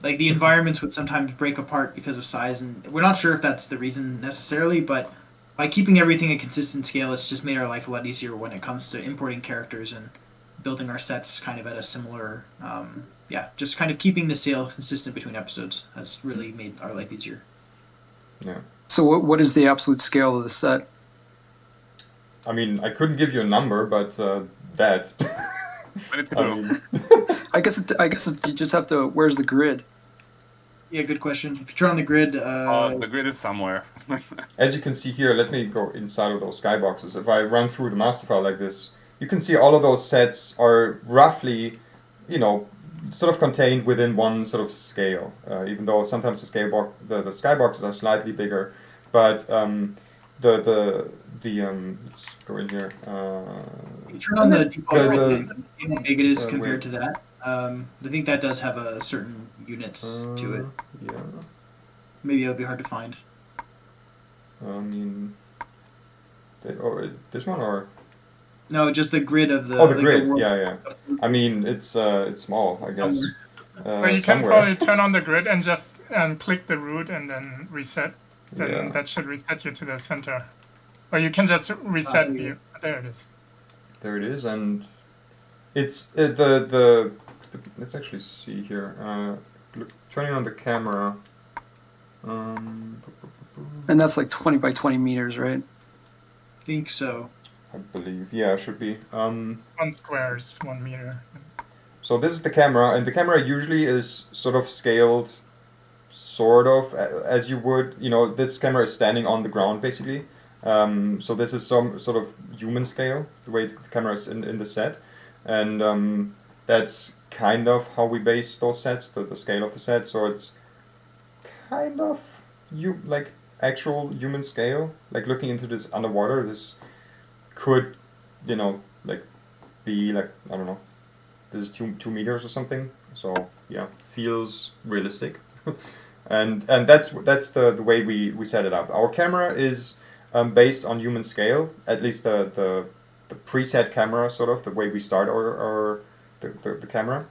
like the environments would sometimes break apart because of size, and we're not sure if that's the reason necessarily, but by keeping everything a consistent scale, it's just made our life a lot easier when it comes to importing characters and building our sets kind of at a similar, just kind of keeping the scale consistent between episodes has really made our life easier. Yeah. So what is the absolute scale of the set? I mean, I couldn't give you a number, but that. I guess you just have to. Where's the grid? Yeah, good question. If you turn on the grid, the grid is somewhere. As you can see here, let me go inside of those skyboxes. If I run through the master file like this, you can see all of those sets are roughly, sort of contained within one sort of scale. Even though sometimes the skyboxes are slightly bigger, but let's go in here. You turn on the default grid, see how big it is compared to that. I think that does have a certain units to it. Yeah. Maybe it'll be hard to find. I mean, this one or? No, just the grid of the. Oh, the grid. Yeah. I mean, it's small, I guess. Or you can probably turn on the grid and just click the root and then reset. Then that should reset you to the center. Or you can just reset view. There it is. There it is, and it's let's actually see here. Turning on the camera. And that's like 20 by 20 meters, right? I think so. I believe, yeah, it should be. 1 square is 1 meter. So this is the camera, and the camera usually is sort of scaled, sort of as you would. This camera is standing on the ground basically. So this is some sort of human scale, the way the camera is in the set, and that's kind of how we base those sets, the scale of the set. So it's kind of like actual human scale. Like looking into this underwater, this could, like be like, I don't know, this is 2 meters or something. So yeah, feels realistic, and that's the way we set it up. Our camera is based on human scale, at least the preset camera, sort of the way we start the camera,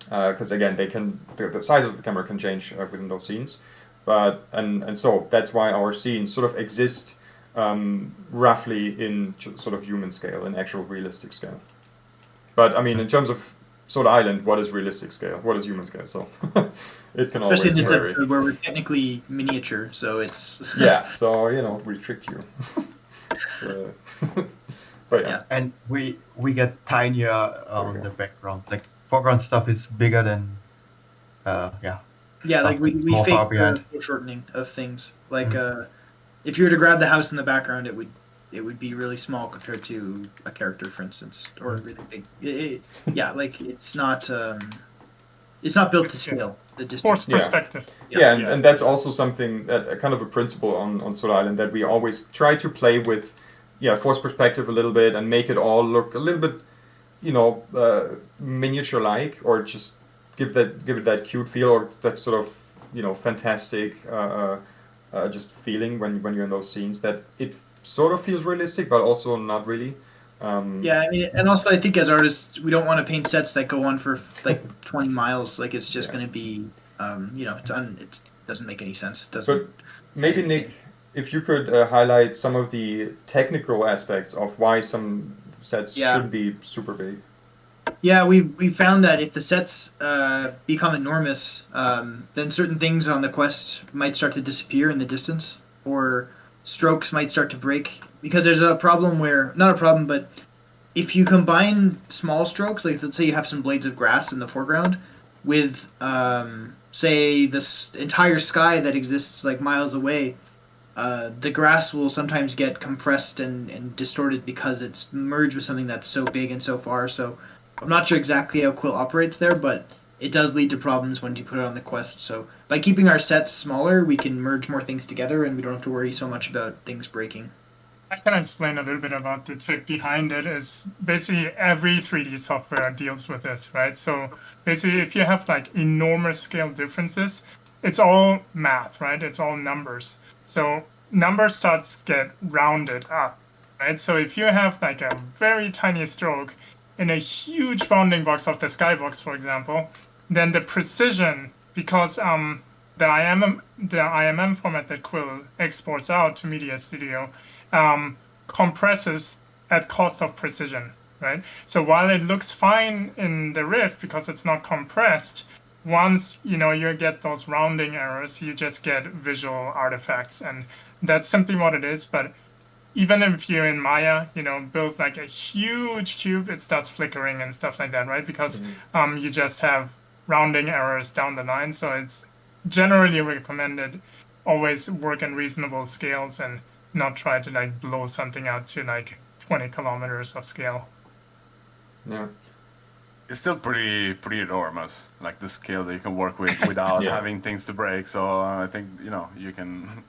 because again the size of the camera can change within those scenes, but and so that's why our scenes sort of exist roughly in sort of human scale, in actual realistic scale. But I mean, in terms of Soda Island, what is realistic scale? What is human scale? So it can always especially in this vary. episode where we're technically miniature, so it's Yeah, so we tricked you. But yeah. And we get tinier on the background. Like foreground stuff is bigger than Yeah, like we small fake far behind. foreshortening of things. Like if you were to grab the house in the background, it would be really small compared to a character, for instance, or really big. It's not built to scale. The distance. Force perspective. And that's also something that kind of a principle on Soda Island, that we always try to play with, force perspective a little bit and make it all look a little bit miniature-like, or just give it that cute feel, or that sort of fantastic just feeling when you're in those scenes, that it sort of feels realistic, but also not really. Yeah, I mean, and also I think as artists, we don't want to paint sets that go on for like 20 miles. Like it's just going to be, it doesn't make any sense. It doesn't. But maybe Nick, if you could highlight some of the technical aspects of why some sets should be super big. Yeah, we found that if the sets become enormous, then certain things on the quest might start to disappear in the distance, or strokes might start to break, because there's a problem where, not a problem, but if you combine small strokes, like let's say you have some blades of grass in the foreground, with say this entire sky that exists like miles away, the grass will sometimes get compressed and distorted because it's merged with something that's so big and so far. So I'm not sure exactly how Quill operates there, but it does lead to problems when you put it on the quest. So by keeping our sets smaller, we can merge more things together, and we don't have to worry so much about things breaking. I can explain a little bit about the trick behind it. Is basically every 3D software deals with this, right? So basically, if you have like enormous scale differences, it's all math, right? It's all numbers. So numbers starts get rounded up, right? So if you have like a very tiny stroke in a huge bounding box of the skybox, for example, then the precision, because the IMM format that Quill exports out to Media Studio compresses at cost of precision, right? So while it looks fine in the Rift because it's not compressed, once you get those rounding errors, you just get visual artifacts, and that's simply what it is. But even if you in Maya, build like a huge cube, it starts flickering and stuff like that, right? Because you just have rounding errors down the line. So it's generally recommended always work in reasonable scales and not try to like blow something out to like 20 kilometers of scale. Yeah. It's still pretty enormous, like the scale that you can work with without having things to break. So I think you can.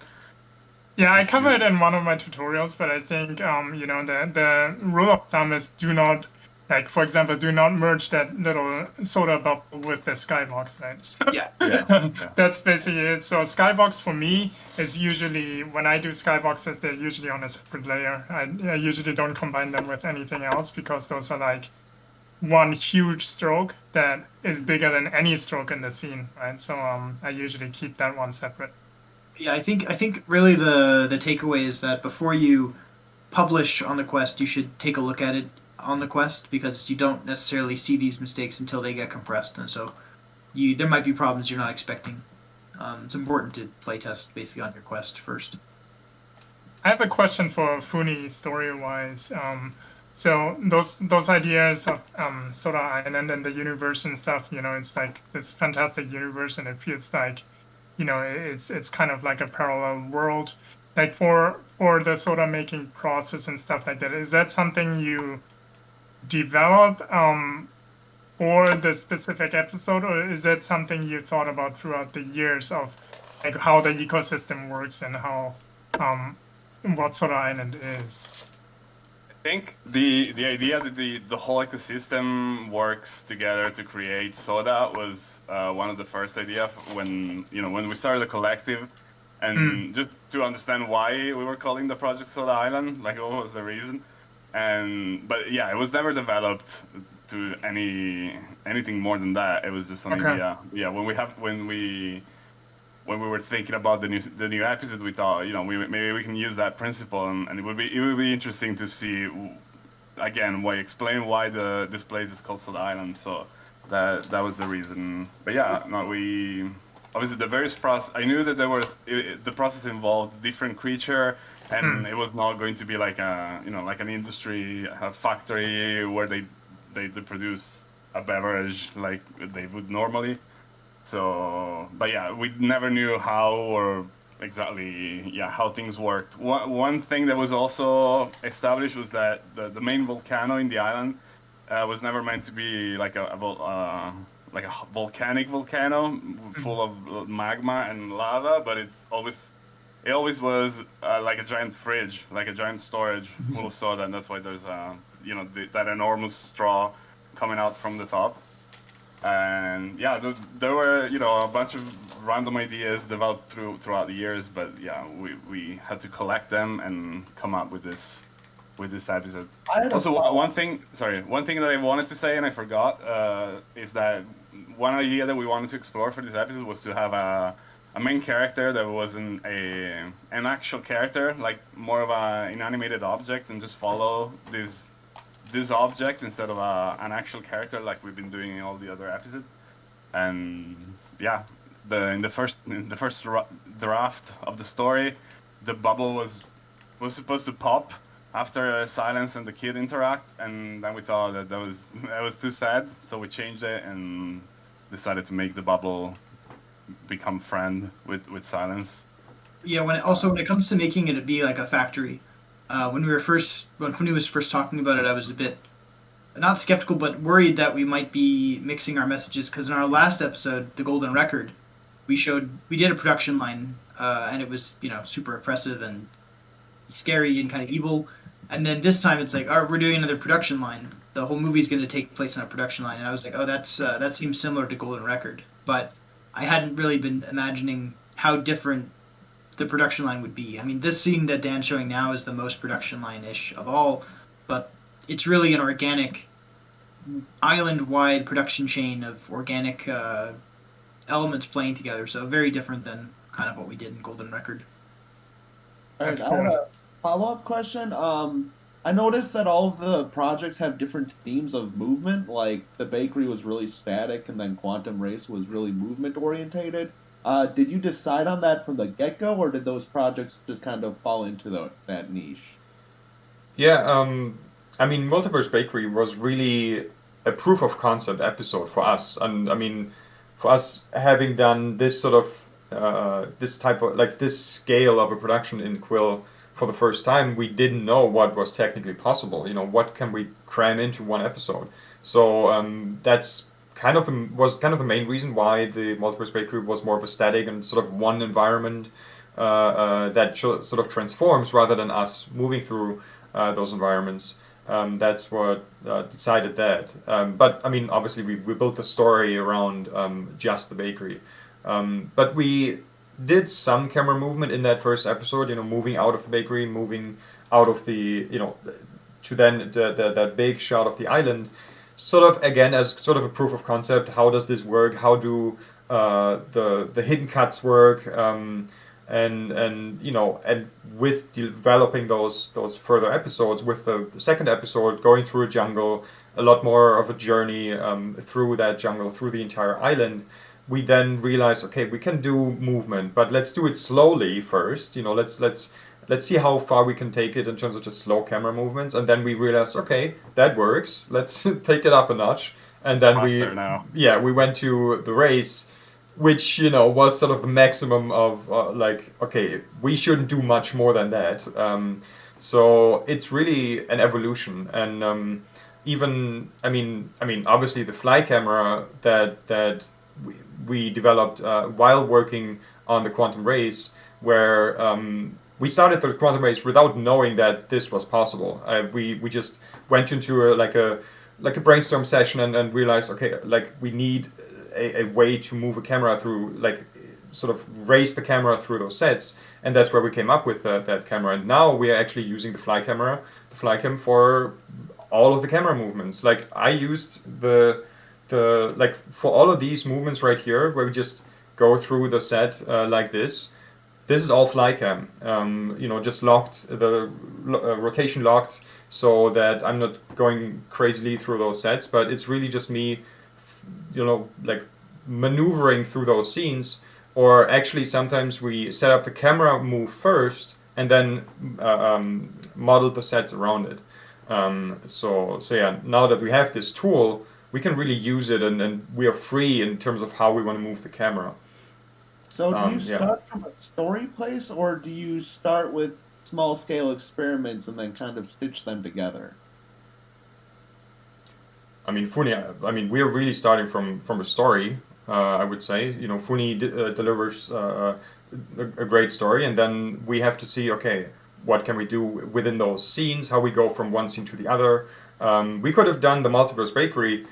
Yeah, I cover it in one of my tutorials, but I think the rule of thumb is do not, like, for example, do not merge that little soda bubble with the skybox, right? So that's basically it. So skybox for me is usually, when I do skyboxes, they're usually on a separate layer. I usually don't combine them with anything else because those are like one huge stroke that is bigger than any stroke in the scene, right? So I usually keep that one separate. Yeah, I think really the takeaway is that before you publish on the quest, you should take a look at it on the quest, because you don't necessarily see these mistakes until they get compressed, and so there might be problems you're not expecting. It's important to playtest basically on your quest first. I have a question for Funi story-wise. So those ideas of Soda Island and the universe and stuff, it's like this fantastic universe, and it feels like it's kind of like a parallel world. Like for the soda making process and stuff like that, is that something you develop for the specific episode, or is that something you thought about throughout the years of like how the ecosystem works and how what Soda Island is? I think the idea that the whole ecosystem works together to create Soda was one of the first ideas when we started the collective, and just to understand why we were calling the project Soda Island, like what was the reason, but yeah, it was never developed to anything more than that. It was just an idea. Yeah, when we were thinking about the new episode, we thought, maybe we can use that principle, and it would be interesting to see again explain why this place is called Soda Island. So that was the reason. But yeah, we obviously the various process. I knew that the process involved different creature, and it was not going to be like like an industry, a factory where they produce a beverage like they would normally. So, but yeah, we never knew how or exactly how things worked. One thing that was also established was that the main volcano in the island was never meant to be like a volcanic volcano full of magma and lava, but it always was like a giant fridge, like a giant storage full of soda, and that's why there's that enormous straw coming out from the top. And yeah, there were a bunch of random ideas developed throughout the years, but yeah, we had to collect them and come up with this episode. Also, one thing that I wanted to say and I forgot is that one idea that we wanted to explore for this episode was to have a main character that wasn't an actual character, like more of an animated object, and just follow this object instead of an actual character like we've been doing in all the other episodes. And yeah, in the first draft of the story, the bubble was supposed to pop after Silence and the kid interact, and then we thought that was too sad, so we changed it and decided to make the bubble become friend with Silence. Yeah, when it comes to making it be like a factory, when Funi was first talking about it, I was a bit not skeptical, but worried that we might be mixing our messages, because in our last episode, The Golden Record, we did a production line, and it was super oppressive and scary and kind of evil. And then this time it's like, all right, we're doing another production line. The whole movie's going to take place on a production line, and I was like, oh, that seems similar to Golden Record, but I hadn't really been imagining how different the production line would be. I mean, this scene that Dan's showing now is the most production line-ish of all, but it's really an organic, island-wide production chain of organic elements playing together, so very different than kind of what we did in Golden Record. All right, I want a follow-up question. I noticed that all of the projects have different themes of movement, like the bakery was really static and then Quantum Race was really movement-orientated. Did you decide on that from the get-go, or did those projects just kind of fall into that niche? Yeah, I mean, Multiverse Bakery was really a proof of concept episode for us, and I mean, for us having done this sort of this type of this scale of a production in Quill for the first time, we didn't know what was technically possible. What can we cram into one episode? So that's was kind of the main reason why the Multiverse Bakery was more of a static and sort of one environment that sort of transforms rather than us moving through those environments. That's what decided that. But I mean, obviously, we built the story around just the bakery. But we did some camera movement in that first episode. Moving out of the bakery, moving out of the to then that big shot of the island. Sort of again as sort of a proof of concept. How does this work? How do the hidden cuts work? And with developing those further episodes, with the second episode going through a jungle, a lot more of a journey through that jungle, through the entire island, we then realized, okay, we can do movement, but let's do it slowly first. Let's see how far we can take it in terms of just slow camera movements, and then we realized, okay, that works. Let's take it up a notch, and then we went to the race, which was sort of the maximum of okay, we shouldn't do much more than that. So it's really an evolution, and even I mean obviously the fly camera that we developed while working on the Quantum Race, where we started the Quantum Race without knowing that this was possible. We just went into a brainstorm session and realized, okay, we need a way to move a camera through, sort of raise the camera through those sets, and that's where we came up with that camera. And now we are actually using the flycam for all of the camera movements. I used the for all of these movements right here, where we just go through the set like this. This is all flycam. Just locked, the rotation locked, so that I'm not going crazily through those sets. But it's really just me, maneuvering through those scenes. Or actually, sometimes we set up the camera move first and then model the sets around it. So yeah, now that we have this tool, we can really use it, and we are free in terms of how we want to move the camera. So do you start from a story place, or do you start with small-scale experiments and then kind of stitch them together? I mean, Funi, we're really starting from a story, I would say. Funi delivers a great story, and then we have to see, okay, what can we do within those scenes, how we go from one scene to the other, We could have done the Multiverse Bakery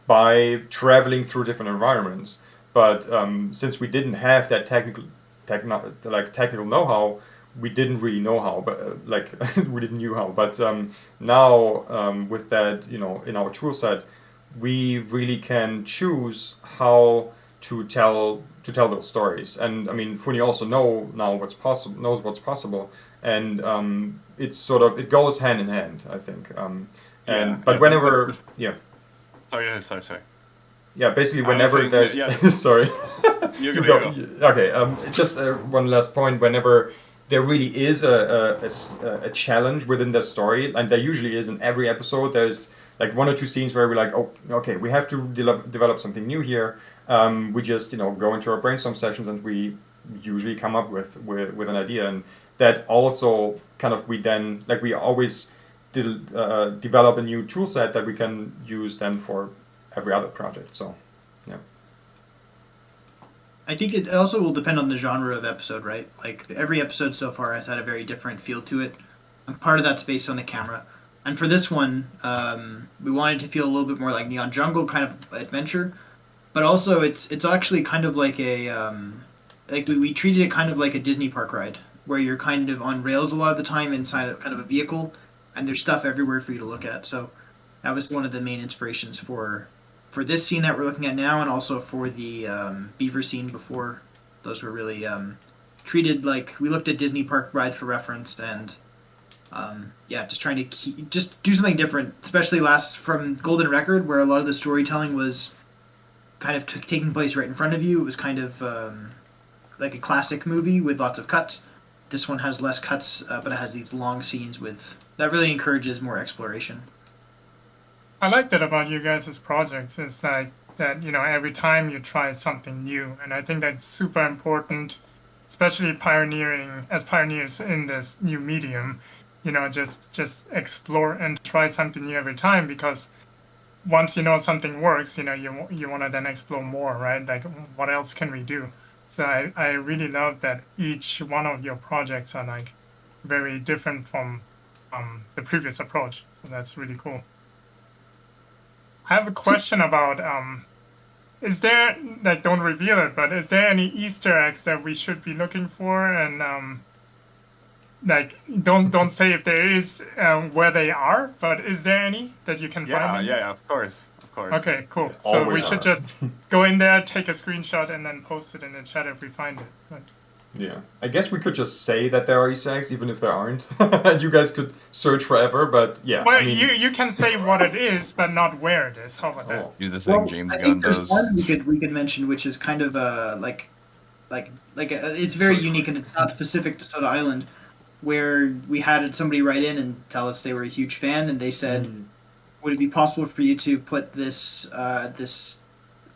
by traveling through different environments, but since we didn't have that technical know-how, we didn't really know how, but we didn't knew how. But now with that, in our tool set, we really can choose how to tell those stories. And I mean, Funi also knows what's possible, and it goes hand in hand, I think. Whenever Sorry. Yeah, basically whenever there's sorry. You go. Okay, just one last point. Whenever there really is a challenge within the story, and there usually is in every episode, there's like one or two scenes where we're like, oh, okay, we have to develop something new here. We just go into our brainstorm sessions, and we usually come up with an idea, and that also kind of we always develop a new tool set that we can use then for every other project. So yeah, I think it also will depend on the genre of episode, right? Like every episode so far has had a very different feel to it, and part of that's based on the camera. And for this one, we wanted to feel a little bit more like Neon Jungle kind of adventure, but also it's actually kind of like a we treated it kind of like a Disney park ride, where you're kind of on rails a lot of the time inside of kind of a vehicle, and there's stuff everywhere for you to look at. So that was one of the main inspirations for this scene that we're looking at now, and also for the Beaver scene before. Those were really treated like we looked at Disney park rides for reference, and just trying to just do something different, especially from Golden Record, where a lot of the storytelling was kind of taking place right in front of you. It was kind of like a classic movie with lots of cuts. This one has less cuts, but it has these long scenes that really encourages more exploration. I like that about you guys' projects. It's like that, every time you try something new. And I think that's super important, especially as pioneers in this new medium. Just explore and try something new every time, because once something works, you want to then explore more, right? Like, what else can we do? So I really love that each one of your projects are like very different from the previous approach. So that's really cool. I have a question about, is there, don't reveal it, but is there any Easter eggs that we should be looking for? And, don't say if there is, where they are, but is there any that you can find? Yeah, of course. Okay, cool. So we should just go in there, take a screenshot, and then post it in the chat if we find it. But... Yeah, I guess we could just say that there are Easter eggs, even if there aren't. You guys could search forever, but yeah. Well, you can say what it is, but not where it is. How about that? Do the thing James Gunn does. One we could mention, which is kind of it's very unique, and it's not specific to Soda Island, where we had somebody write in and tell us they were a huge fan, and they said, "Would it be possible for you to put this this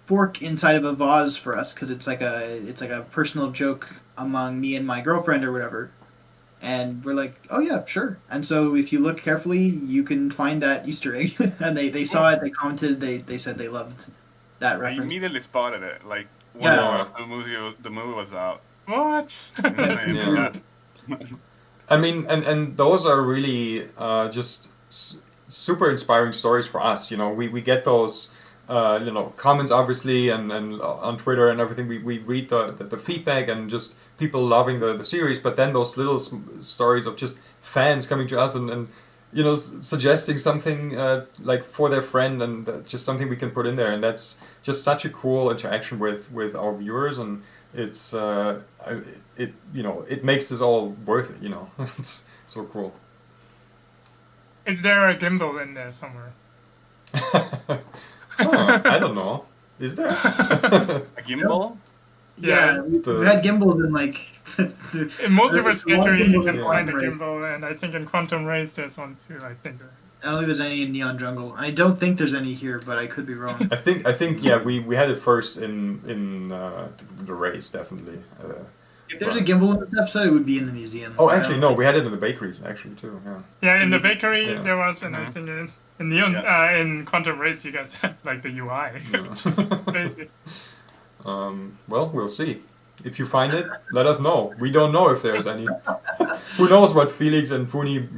fork inside of a vase for us, because it's like a personal joke among me and my girlfriend or whatever." And we're like, oh yeah, sure. And so if you look carefully, you can find that Easter egg. And they saw it, they commented, they said they loved that reference. I immediately spotted it, like one Yeah. hour after the movie was out. What? Insane, Yeah. I mean, and those are really just super inspiring stories for us. We get those comments, obviously, and on Twitter and everything. We read the feedback and just people loving the series, but then those little stories of just fans coming to us and suggesting something like for their friend, and just something we can put in there, and that's just such a cool interaction with our viewers, and it's it makes this all worth it. It's so cool. Is there a gimbal in there somewhere? I don't know. Is there? A gimbal? Yeah, we've had gimbals in like. In Multiverse Bakery, you can find a Right. gimbal, and I think in Quantum Race there's one too. I think. I don't think there's any in Neon Jungle. I don't think there's any here, but I could be wrong. I think yeah, we had it first in the race, definitely. If there's a gimbal in this episode, it would be in the museum. Oh, actually, no, we had it in the bakery actually too. Yeah. Yeah, in the bakery Yeah. there was, and I think in Neon in Quantum Race you guys had like the UI. Which is crazy. Well, we'll see. If you find it, let us know. We don't know if there's any. Who knows what Felix and Funi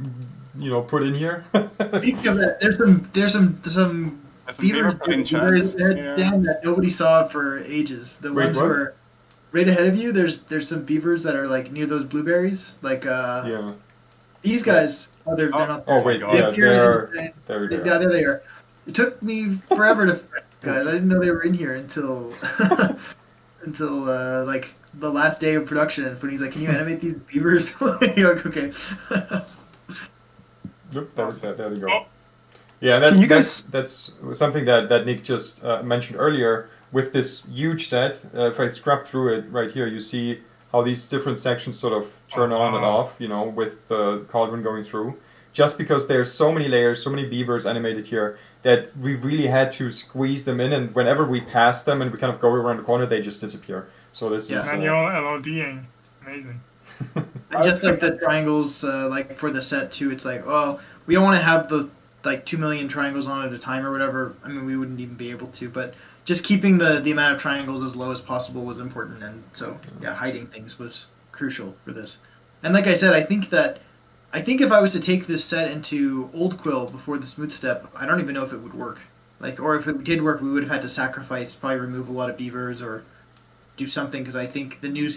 put in here. Speaking of that, there's some Beaver beavers playing chess. Yeah. down that nobody saw for ages. The Wait, ones what? who are right ahead of you. There's some beavers that are like near those blueberries. Like Yeah. these guys. Oh, they're not. Oh wait, God. yeah, Here, there they yeah, are. there they are. It took me forever to find guys. I didn't know they were in here until like the last day of production. And Funi's like, "Can you animate these beavers?" You're like, okay. Look, there they go. Oh. Yeah, Can you that's something that Nick just mentioned earlier. With this huge set, if I scrub through it right here, you see how these different sections sort of turn on and off, with the cauldron going through. Just because there's so many layers, so many beavers animated here, that we really had to squeeze them in, and whenever we pass them and we kind of go around the corner, they just disappear. So this is... Manual LODing. Amazing. And just like the triangles, like for the set too, it's like, oh, we don't want to have the like 2 million triangles on at a time or whatever. I mean, we wouldn't even be able to, but just keeping the amount of triangles as low as possible was important, and so yeah, hiding things was crucial for this. And like I said, I think if I was to take this set into old Quill before the smooth step, I don't even know if it would work. Like, or if it did work, we would have had to sacrifice, probably remove a lot of beavers or do something, because I think the new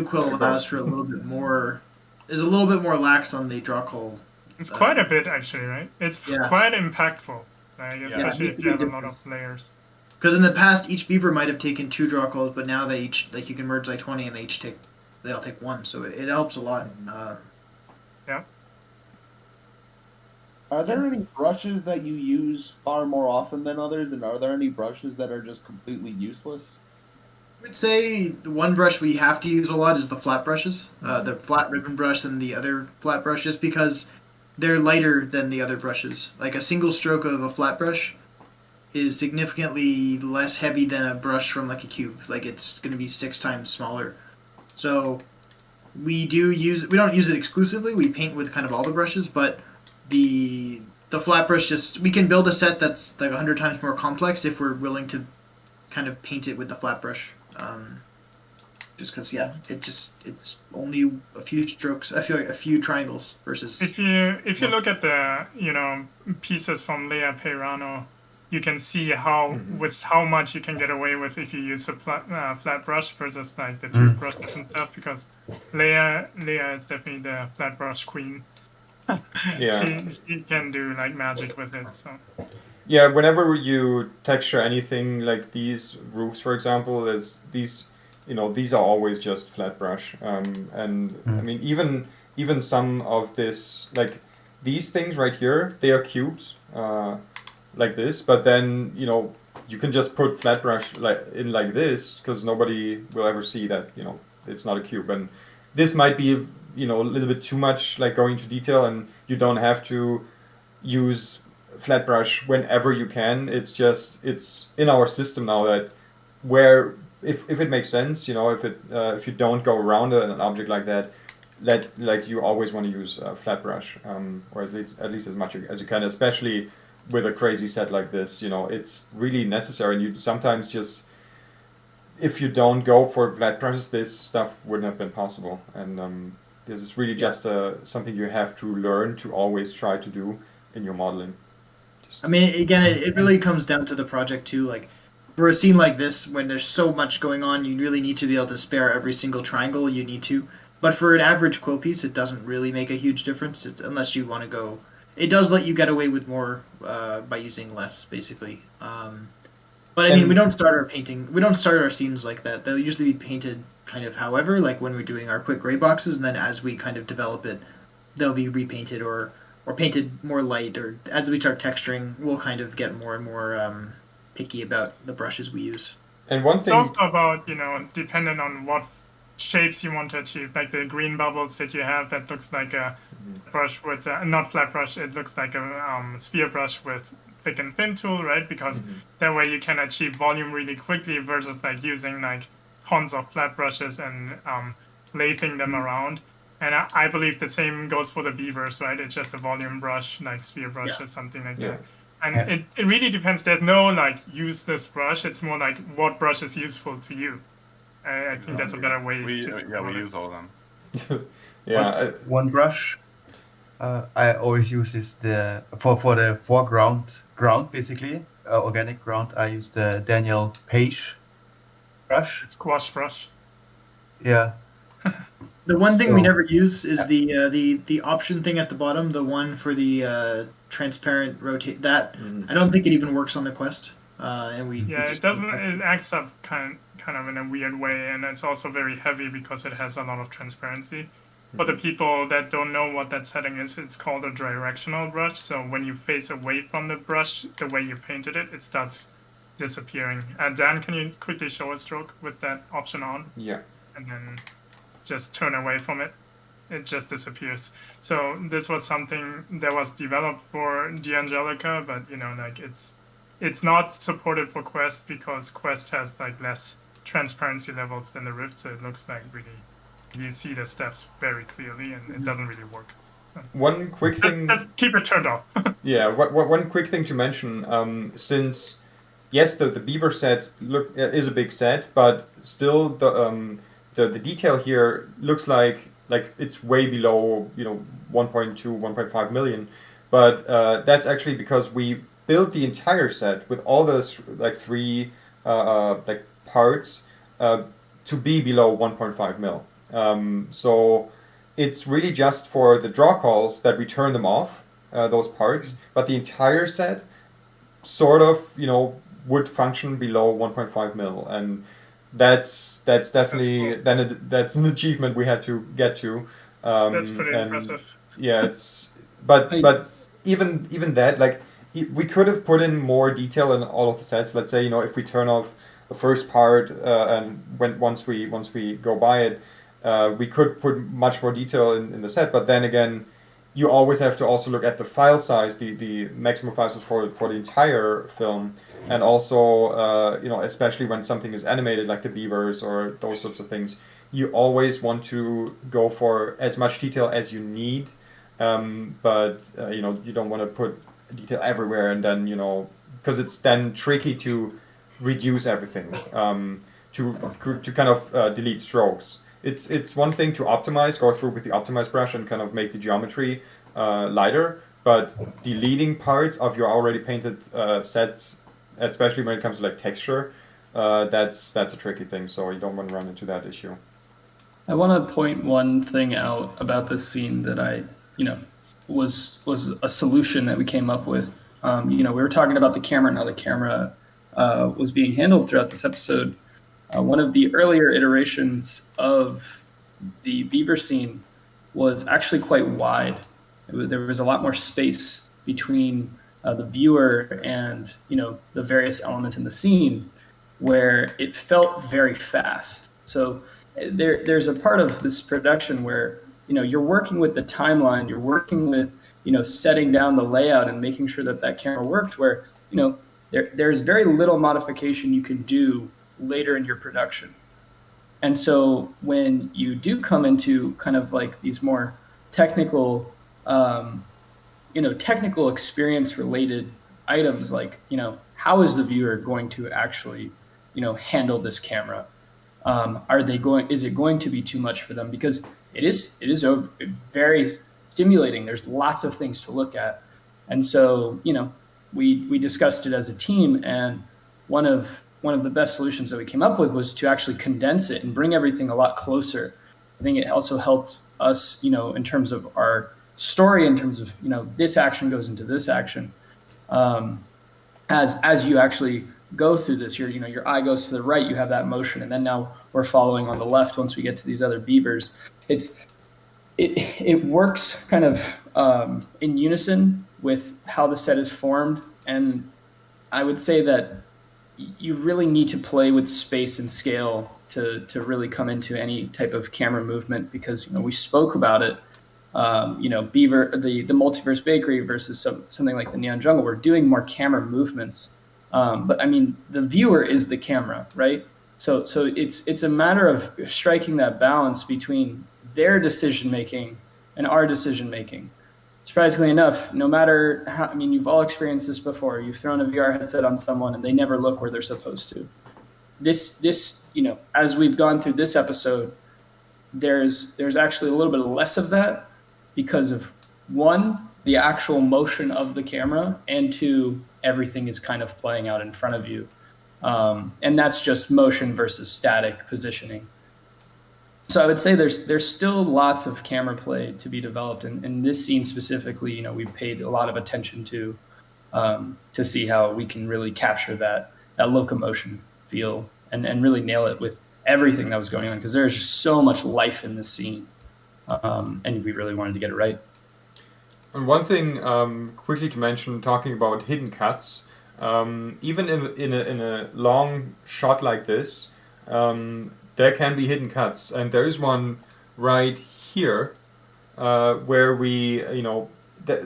Quill allows for a little bit more lax on the draw call. It's quite a bit actually, right? It's quite impactful, like, especially if you have a lot of layers. Because in the past, each beaver might have taken 2 draw calls, but now they each, like, you can merge like 20 and they all take 1, so it helps a lot. Yeah. Are there any brushes that you use far more often than others, and are there any brushes that are just completely useless? I would say the one brush we have to use a lot is the flat brushes, the flat ribbon brush and the other flat brush, just because they're lighter than the other brushes. Like a single stroke of a flat brush is significantly less heavy than a brush from like a cube. Like it's going to be 6 times smaller. So we don't use it exclusively. We paint with kind of all the brushes, but the flat brush we can build a set that's like 100 times more complex if we're willing to kind of paint it with the flat brush. Just because, it's only a few strokes. I feel like a few triangles versus. If you look at the pieces from Lea Peirano, you can see how much you can get away with if you use a flat brush versus like the 2 brushes and stuff. Because Lea is definitely the flat brush queen. Yeah, she can do like magic with it. So. Yeah, whenever you texture anything like these roofs, for example, these are always just flat brush. I mean, even some of this, like these things right here, they are cubes, like this. But then you can just put flat brush like this, because nobody will ever see that it's not a cube. And this might be a little bit too much, like going into detail, and you don't have to use flat brush whenever you can. It's in our system now that if it makes sense, if you don't go around an object like that, like you always want to use flat brush, or at least as much as you can, especially with a crazy set like this. It's really necessary, and you sometimes just, if you don't go for flat brushes, this stuff wouldn't have been possible. And this is really just something you have to learn to always try to do in your modeling. I mean, again, it really comes down to the project too. Like for a scene like this, when there's so much going on, you really need to be able to spare every single triangle you need to. But for an average quill piece, it doesn't really make a huge difference unless you want to go. It does let you get away with more by using less, basically. But I mean, we don't start our scenes like that. They'll usually be painted kind of however, like when we're doing our quick gray boxes, and then as we kind of develop it, they'll be repainted or painted more light, or as we start texturing, we'll kind of get more and more picky about the brushes we use. And one thing... It's also about, dependent on what shapes you want to achieve, like the green bubbles that you have that looks like a brush with, not flat brush, it looks like a sphere brush with thick and thin tool, right? Because that way you can achieve volume really quickly versus like using like tons of flat brushes and latting them around. And I believe the same goes for the beavers, right? It's just a volume brush, like sphere brush or something like that. And it really depends. There's no like use this brush. It's more like what brush is useful to you. I think that's a better way. We use all of them. One brush. I always use for the ground basically, organic ground. I use the Daniel Page brush. It's squash brush. Yeah. The one thing So- we never use is the option thing at the bottom, the one for the transparent rotate. That I don't think it even works on the Quest. And we Yeah, just it doesn't. It acts up kind of in a weird way, and it's also very heavy because it has a lot of transparency. For the people that don't know what that setting is, it's called a directional brush. So when you face away from the brush, the way you painted it, it starts disappearing. Dan, can you quickly show a stroke with that option on? Yeah. And then just turn away from it. It just disappears. So this was something that was developed for D'Angelica, but it's not supported for Quest because Quest has like less transparency levels than the Rift, so it looks like really you see the steps very clearly, and it doesn't really work. So One quick thing. just keep it turned off. Yeah, one quick thing to mention. Since yes, the Beaver set is a big set, but still the detail here looks like it's way below 1.2, 1.5 million. But that's actually because we built the entire set with all those like three parts to be below 1.5 mil. So it's really just for the draw calls that we turn them off, those parts, but the entire set sort of would function below 1.5 mil, and that's definitely that's an achievement we had to get to. That's pretty impressive. Yeah, but even that, like, we could have put in more detail in all of the sets. Let's say if we turn off the first part and once we go by it, we could put much more detail in the set. But then again, you always have to also look at the file size, the maximum file size for the entire film, and also especially when something is animated like the beavers or those sorts of things, you always want to go for as much detail as you need, but you don't want to put detail everywhere, and then because it's then tricky to reduce everything, to kind of delete strokes. It's one thing to go through with the optimized brush and kind of make the geometry lighter, but deleting parts of your already painted sets, especially when it comes to like texture, that's a tricky thing. So you don't want to run into that issue. I want to point one thing out about this scene that I, was a solution that we came up with. We were talking about the camera and how the camera was being handled throughout this episode. One of the earlier iterations of the Beaver scene was actually quite wide. There was a lot more space between the viewer and the various elements in the scene, where it felt very fast. So there's a part of this production where you're working with the timeline, you're working with setting down the layout and making sure that camera worked, where there's very little modification you can do later in your production. And so when you do come into kind of like these more technical technical experience related items, like how is the viewer going to actually handle this camera? Is it going to be too much for them? Because it is very stimulating. There's lots of things to look at. And so, we discussed it as a team, and one of the best solutions that we came up with was to actually condense it and bring everything a lot closer. I think it also helped us, in terms of our story, in terms of, this action goes into this action. As you actually go through this, your eye goes to the right, you have that motion, and then now we're following on the left once we get to these other beavers. It works kind of in unison with how the set is formed, and I would say that you really need to play with space and scale to really come into any type of camera movement, because we spoke about it. Beaver, the Multiverse Bakery versus something like the Neon Jungle, we're doing more camera movements. But I mean, the viewer is the camera, right? So it's a matter of striking that balance between their decision making and our decision making. Surprisingly enough, no matter how, you've all experienced this before. You've thrown a VR headset on someone and they never look where they're supposed to. This as we've gone through this episode, there's actually a little bit less of that, because of one, the actual motion of the camera, and two, everything is kind of playing out in front of you. And that's just motion versus static positioning. So I would say there's still lots of camera play to be developed. And in this scene specifically, we paid a lot of attention to see how we can really capture that locomotion feel and really nail it with everything that was going on, because there's just so much life in this scene. And we really wanted to get it right. And one thing quickly to mention, talking about hidden cuts, even in a long shot like this, there can be hidden cuts, and there is one right here where we,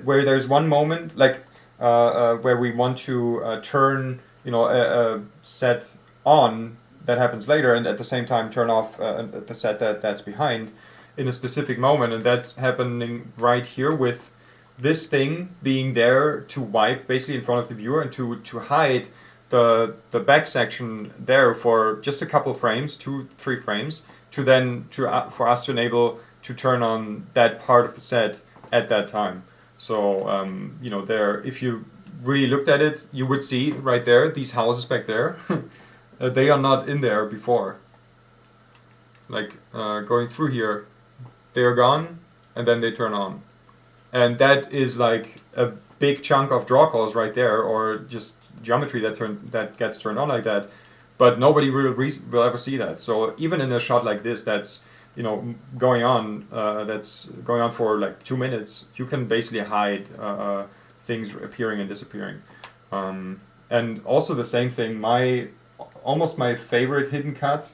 where there's one moment where we want to turn, a set on that happens later, and at the same time turn off the set that's behind in a specific moment, and that's happening right here with this thing being there to wipe basically in front of the viewer and to hide the back section there for just a couple frames, 2-3 frames, for us to enable to turn on that part of the set at that time. So there, if you really looked at it, you would see right there these houses back there. They are not in there before. Like going through here, they are gone, and then they turn on, and that is like a big chunk of draw calls right there, or just geometry that gets turned on like that, but nobody will ever see that. So even in a shot like this, that's going on for like 2 minutes, you can basically hide things appearing and disappearing. And also the same thing, almost my favorite hidden cut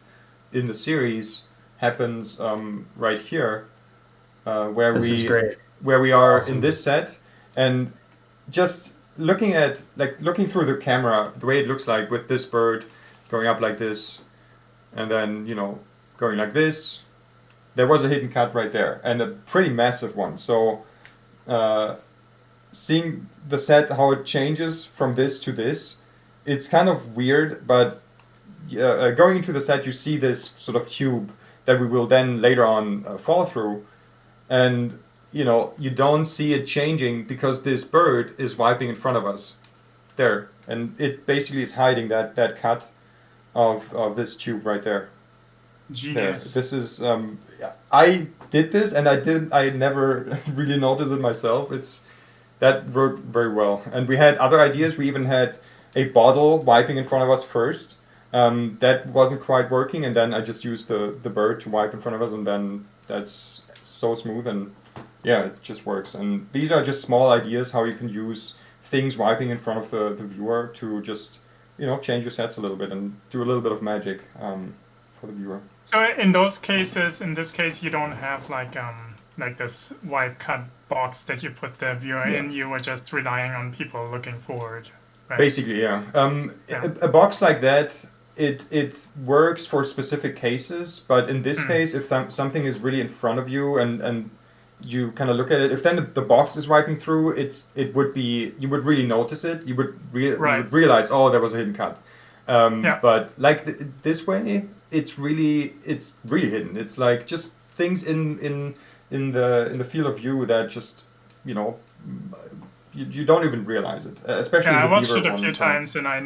in the series happens right here, where we are awesome. In this set, and just looking through the camera, the way it looks like with this bird going up like this, and then going like this, there was a hidden cut right there, and a pretty massive one. So seeing the set, how it changes from this to this, it's kind of weird, but going into the set, you see this sort of tube that we will then later on fall through, and you don't see it changing because this bird is wiping in front of us there, and it basically is hiding that cut of this tube right there. Genius. There. This is I did this, and I never really noticed it myself. That worked very well, and we had other ideas. We even had a bottle wiping in front of us first. That wasn't quite working, and then I just used the bird to wipe in front of us, and then that's so smooth, and yeah, it just works. And these are just small ideas how you can use things wiping in front of the viewer to just change your sets a little bit and do a little bit of magic for the viewer. So in this case, you don't have like this wipe cut box that you put the viewer in. You were just relying on people looking forward. Right? Basically, yeah. A box like that, it works for specific cases, but in this case, if something is really in front of you and you kind of look at it, if then the box is wiping through, you would really notice it. You would realize, oh, there was a hidden cut. But this way, it's really hidden. It's like just things in the field of view that just you don't even realize it, especially. Yeah, the I watched Beaver it a few times, and I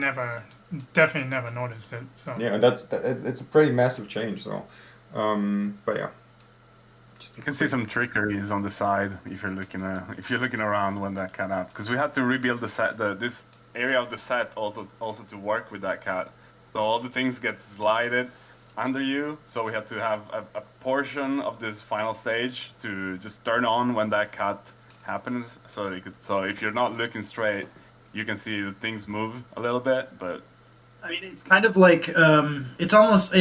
definitely never noticed it. So. Yeah, and it's a pretty massive change. So, but yeah, you can see some trickeries on the side if you're looking around when that cut out, because we had to rebuild the set, this area of the set also to work with that cut. So all the things get slided under you, so we had to have a portion of this final stage to just turn on when that cut happens, so if you're not looking straight, you can see the things move a little bit. But I mean, it's kind of like it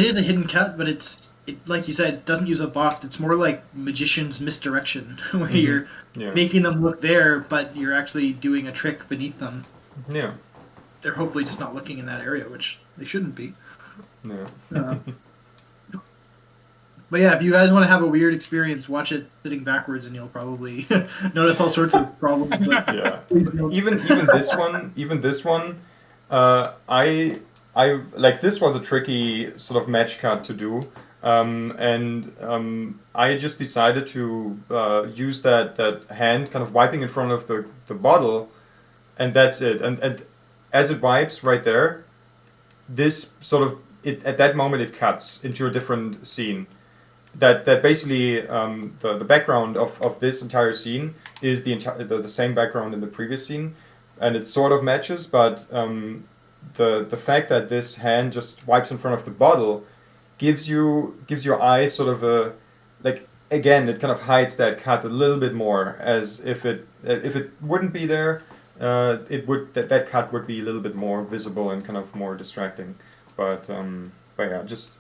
is a hidden cut, but it like you said, it doesn't use a box. It's more like magician's misdirection, where you're making them look there, but you're actually doing a trick beneath them. Yeah, they're hopefully just not looking in that area, which they shouldn't be. Yeah. But yeah, if you guys want to have a weird experience, watch it sitting backwards, and you'll probably notice all sorts of problems. But yeah, even this one, I like, this was a tricky sort of match cut to do. I just decided to use that hand kind of wiping in front of the bottle, and that's it. And as it wipes right there, this sort of at that moment it cuts into a different scene. That basically the background of this entire scene is the same background in the previous scene, and it sort of matches, but the fact that this hand just wipes in front of the bottle gives your eye sort of a, like, again, it kind of hides that cut a little bit more, as if it wouldn't be there, that cut would be a little bit more visible and kind of more distracting. But yeah, just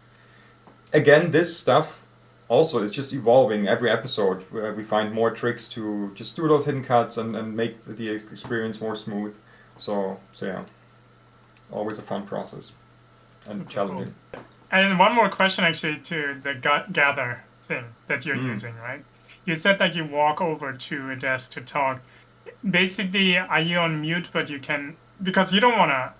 again, this stuff also is just evolving every episode. We find more tricks to just do those hidden cuts and make the experience more smooth. So yeah, always a fun process and challenging. Cool. And one more question actually to the gather thing that you're using, right? You said that you walk over to a desk to talk. Basically, are you on mute, but you can, because you don't want to,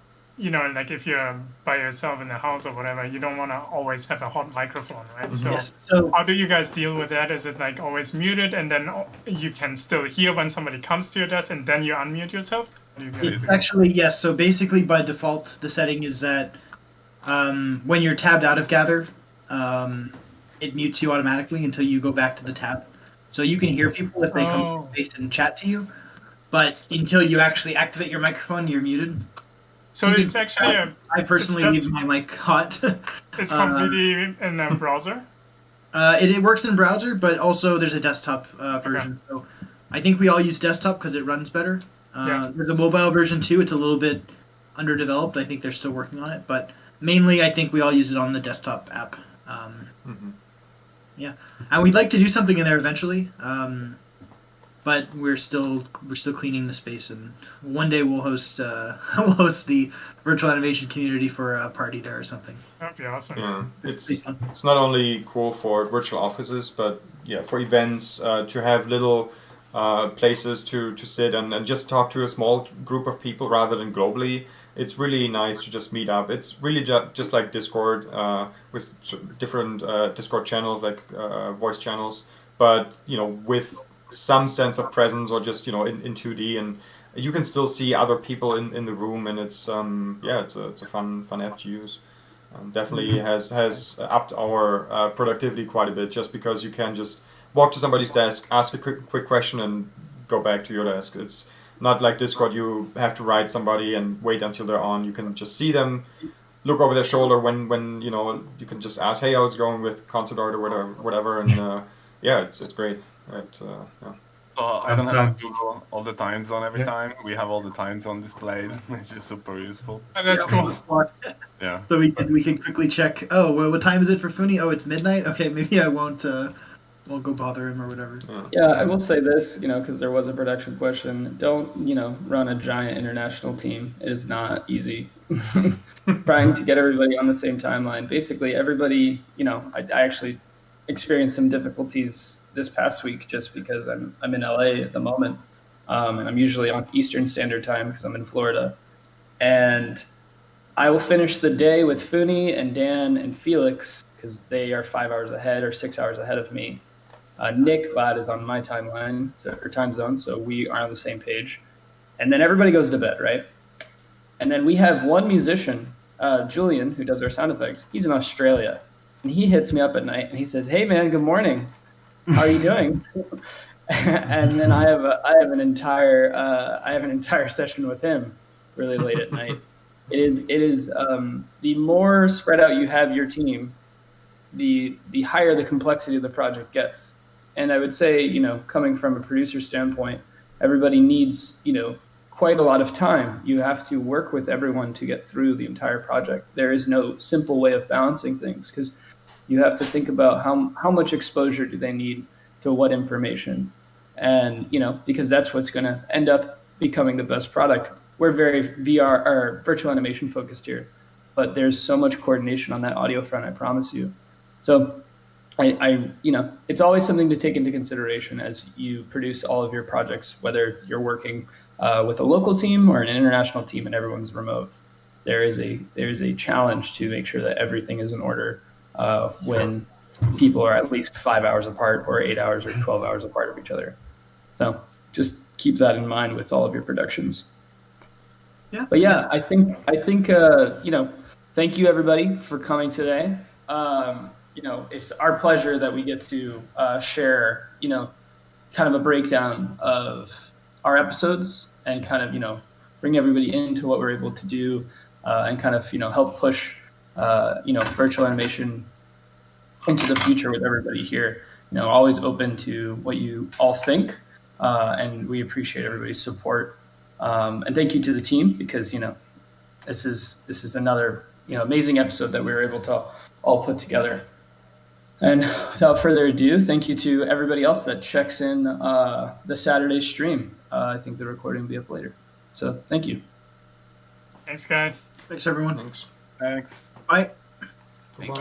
like if you're by yourself in the house or whatever, you don't want to always have a hot microphone, right? So how do you guys deal with that? Is it like always muted and then you can still hear when somebody comes to your desk and then you unmute yourself? It's actually, yes. So basically by default, the setting is that when you're tabbed out of Gather, it mutes you automatically until you go back to the tab. So you can hear people if they come to space and chat to you, but until you actually activate your microphone, you're muted. So it's actually I personally leave my mic hot. It's completely in the browser? It works in browser, but also there's a desktop version. Okay. So I think we all use desktop because it runs better. There's a mobile version too. It's a little bit underdeveloped. I think they're still working on it, but mainly I think we all use it on the desktop app. Yeah, and we'd like to do something in there eventually, but we're still cleaning the space, and one day we'll host the virtual animation community for a party there or something. That'd be awesome. Yeah, it's not only cool for virtual offices, but yeah, for events, to have little places to sit and just talk to a small group of people rather than globally. It's really nice to just meet up. It's really just like Discord, with different Discord channels, like voice channels, but with some sense of presence, or just in 2D, and you can still see other people in the room, and it's it's a fun app to use. Definitely has upped our productivity quite a bit, just because you can just walk to somebody's desk, ask a quick question, and go back to your desk. It's not like Discord, you have to write somebody and wait until they're on. You can just see them, look over their shoulder when you can just ask, hey, how's it going with concert art or whatever, and it's great. I don't have to Google all the time zone every time. We have all the time zone displays. It's just super useful. That's cool. Yeah. So we can quickly check. Oh, well, what time is it for Funi? Oh, it's midnight. Okay, maybe I won't go bother him or whatever. Yeah, I will say this, because there was a production question. Don't, run a giant international team. It is not easy. Trying to get everybody on the same timeline. Basically, everybody, I actually experienced some difficulties this past week just because I'm in LA at the moment, and I'm usually on Eastern Standard Time because I'm in Florida. And I will finish the day with Funi and Dan and Felix because they are 5 hours ahead or 6 hours ahead of me. Nick Ladd is on my timeline or time zone, so we are on the same page. And then everybody goes to bed, right? And then we have one musician, Julian, who does our sound effects. He's in Australia, and he hits me up at night and he says, "Hey man, good morning. How are you doing?" And then I have an entire session with him really late at night. It is the more spread out you have your team, the higher the complexity of the project gets. And I would say, coming from a producer standpoint, everybody needs, quite a lot of time. You have to work with everyone to get through the entire project. There is no simple way of balancing things because you have to think about how much exposure do they need to what information. And, because that's what's going to end up becoming the best product. We're very VR or virtual animation focused here, but there's so much coordination on that audio front, I promise you. So I it's always something to take into consideration as you produce all of your projects, whether you're working with a local team or an international team and everyone's remote. There is a challenge to make sure that everything is in order when people are at least 5 hours apart or 8 hours or 12 hours apart of each other. So just keep that in mind with all of your productions. Yeah. But yeah, I think thank you everybody for coming today. It's our pleasure that we get to share, kind of a breakdown of our episodes and kind of, bring everybody into what we're able to do and kind of, help push, virtual animation into the future with everybody here. Always open to what you all think, and we appreciate everybody's support. And thank you to the team because this is another amazing episode that we were able to all put together. And without further ado, thank you to everybody else that checks in the Saturday stream. I think the recording will be up later. So thank you. Thanks, guys. Thanks, everyone. Thanks. Thanks. Bye. Bye. Bye.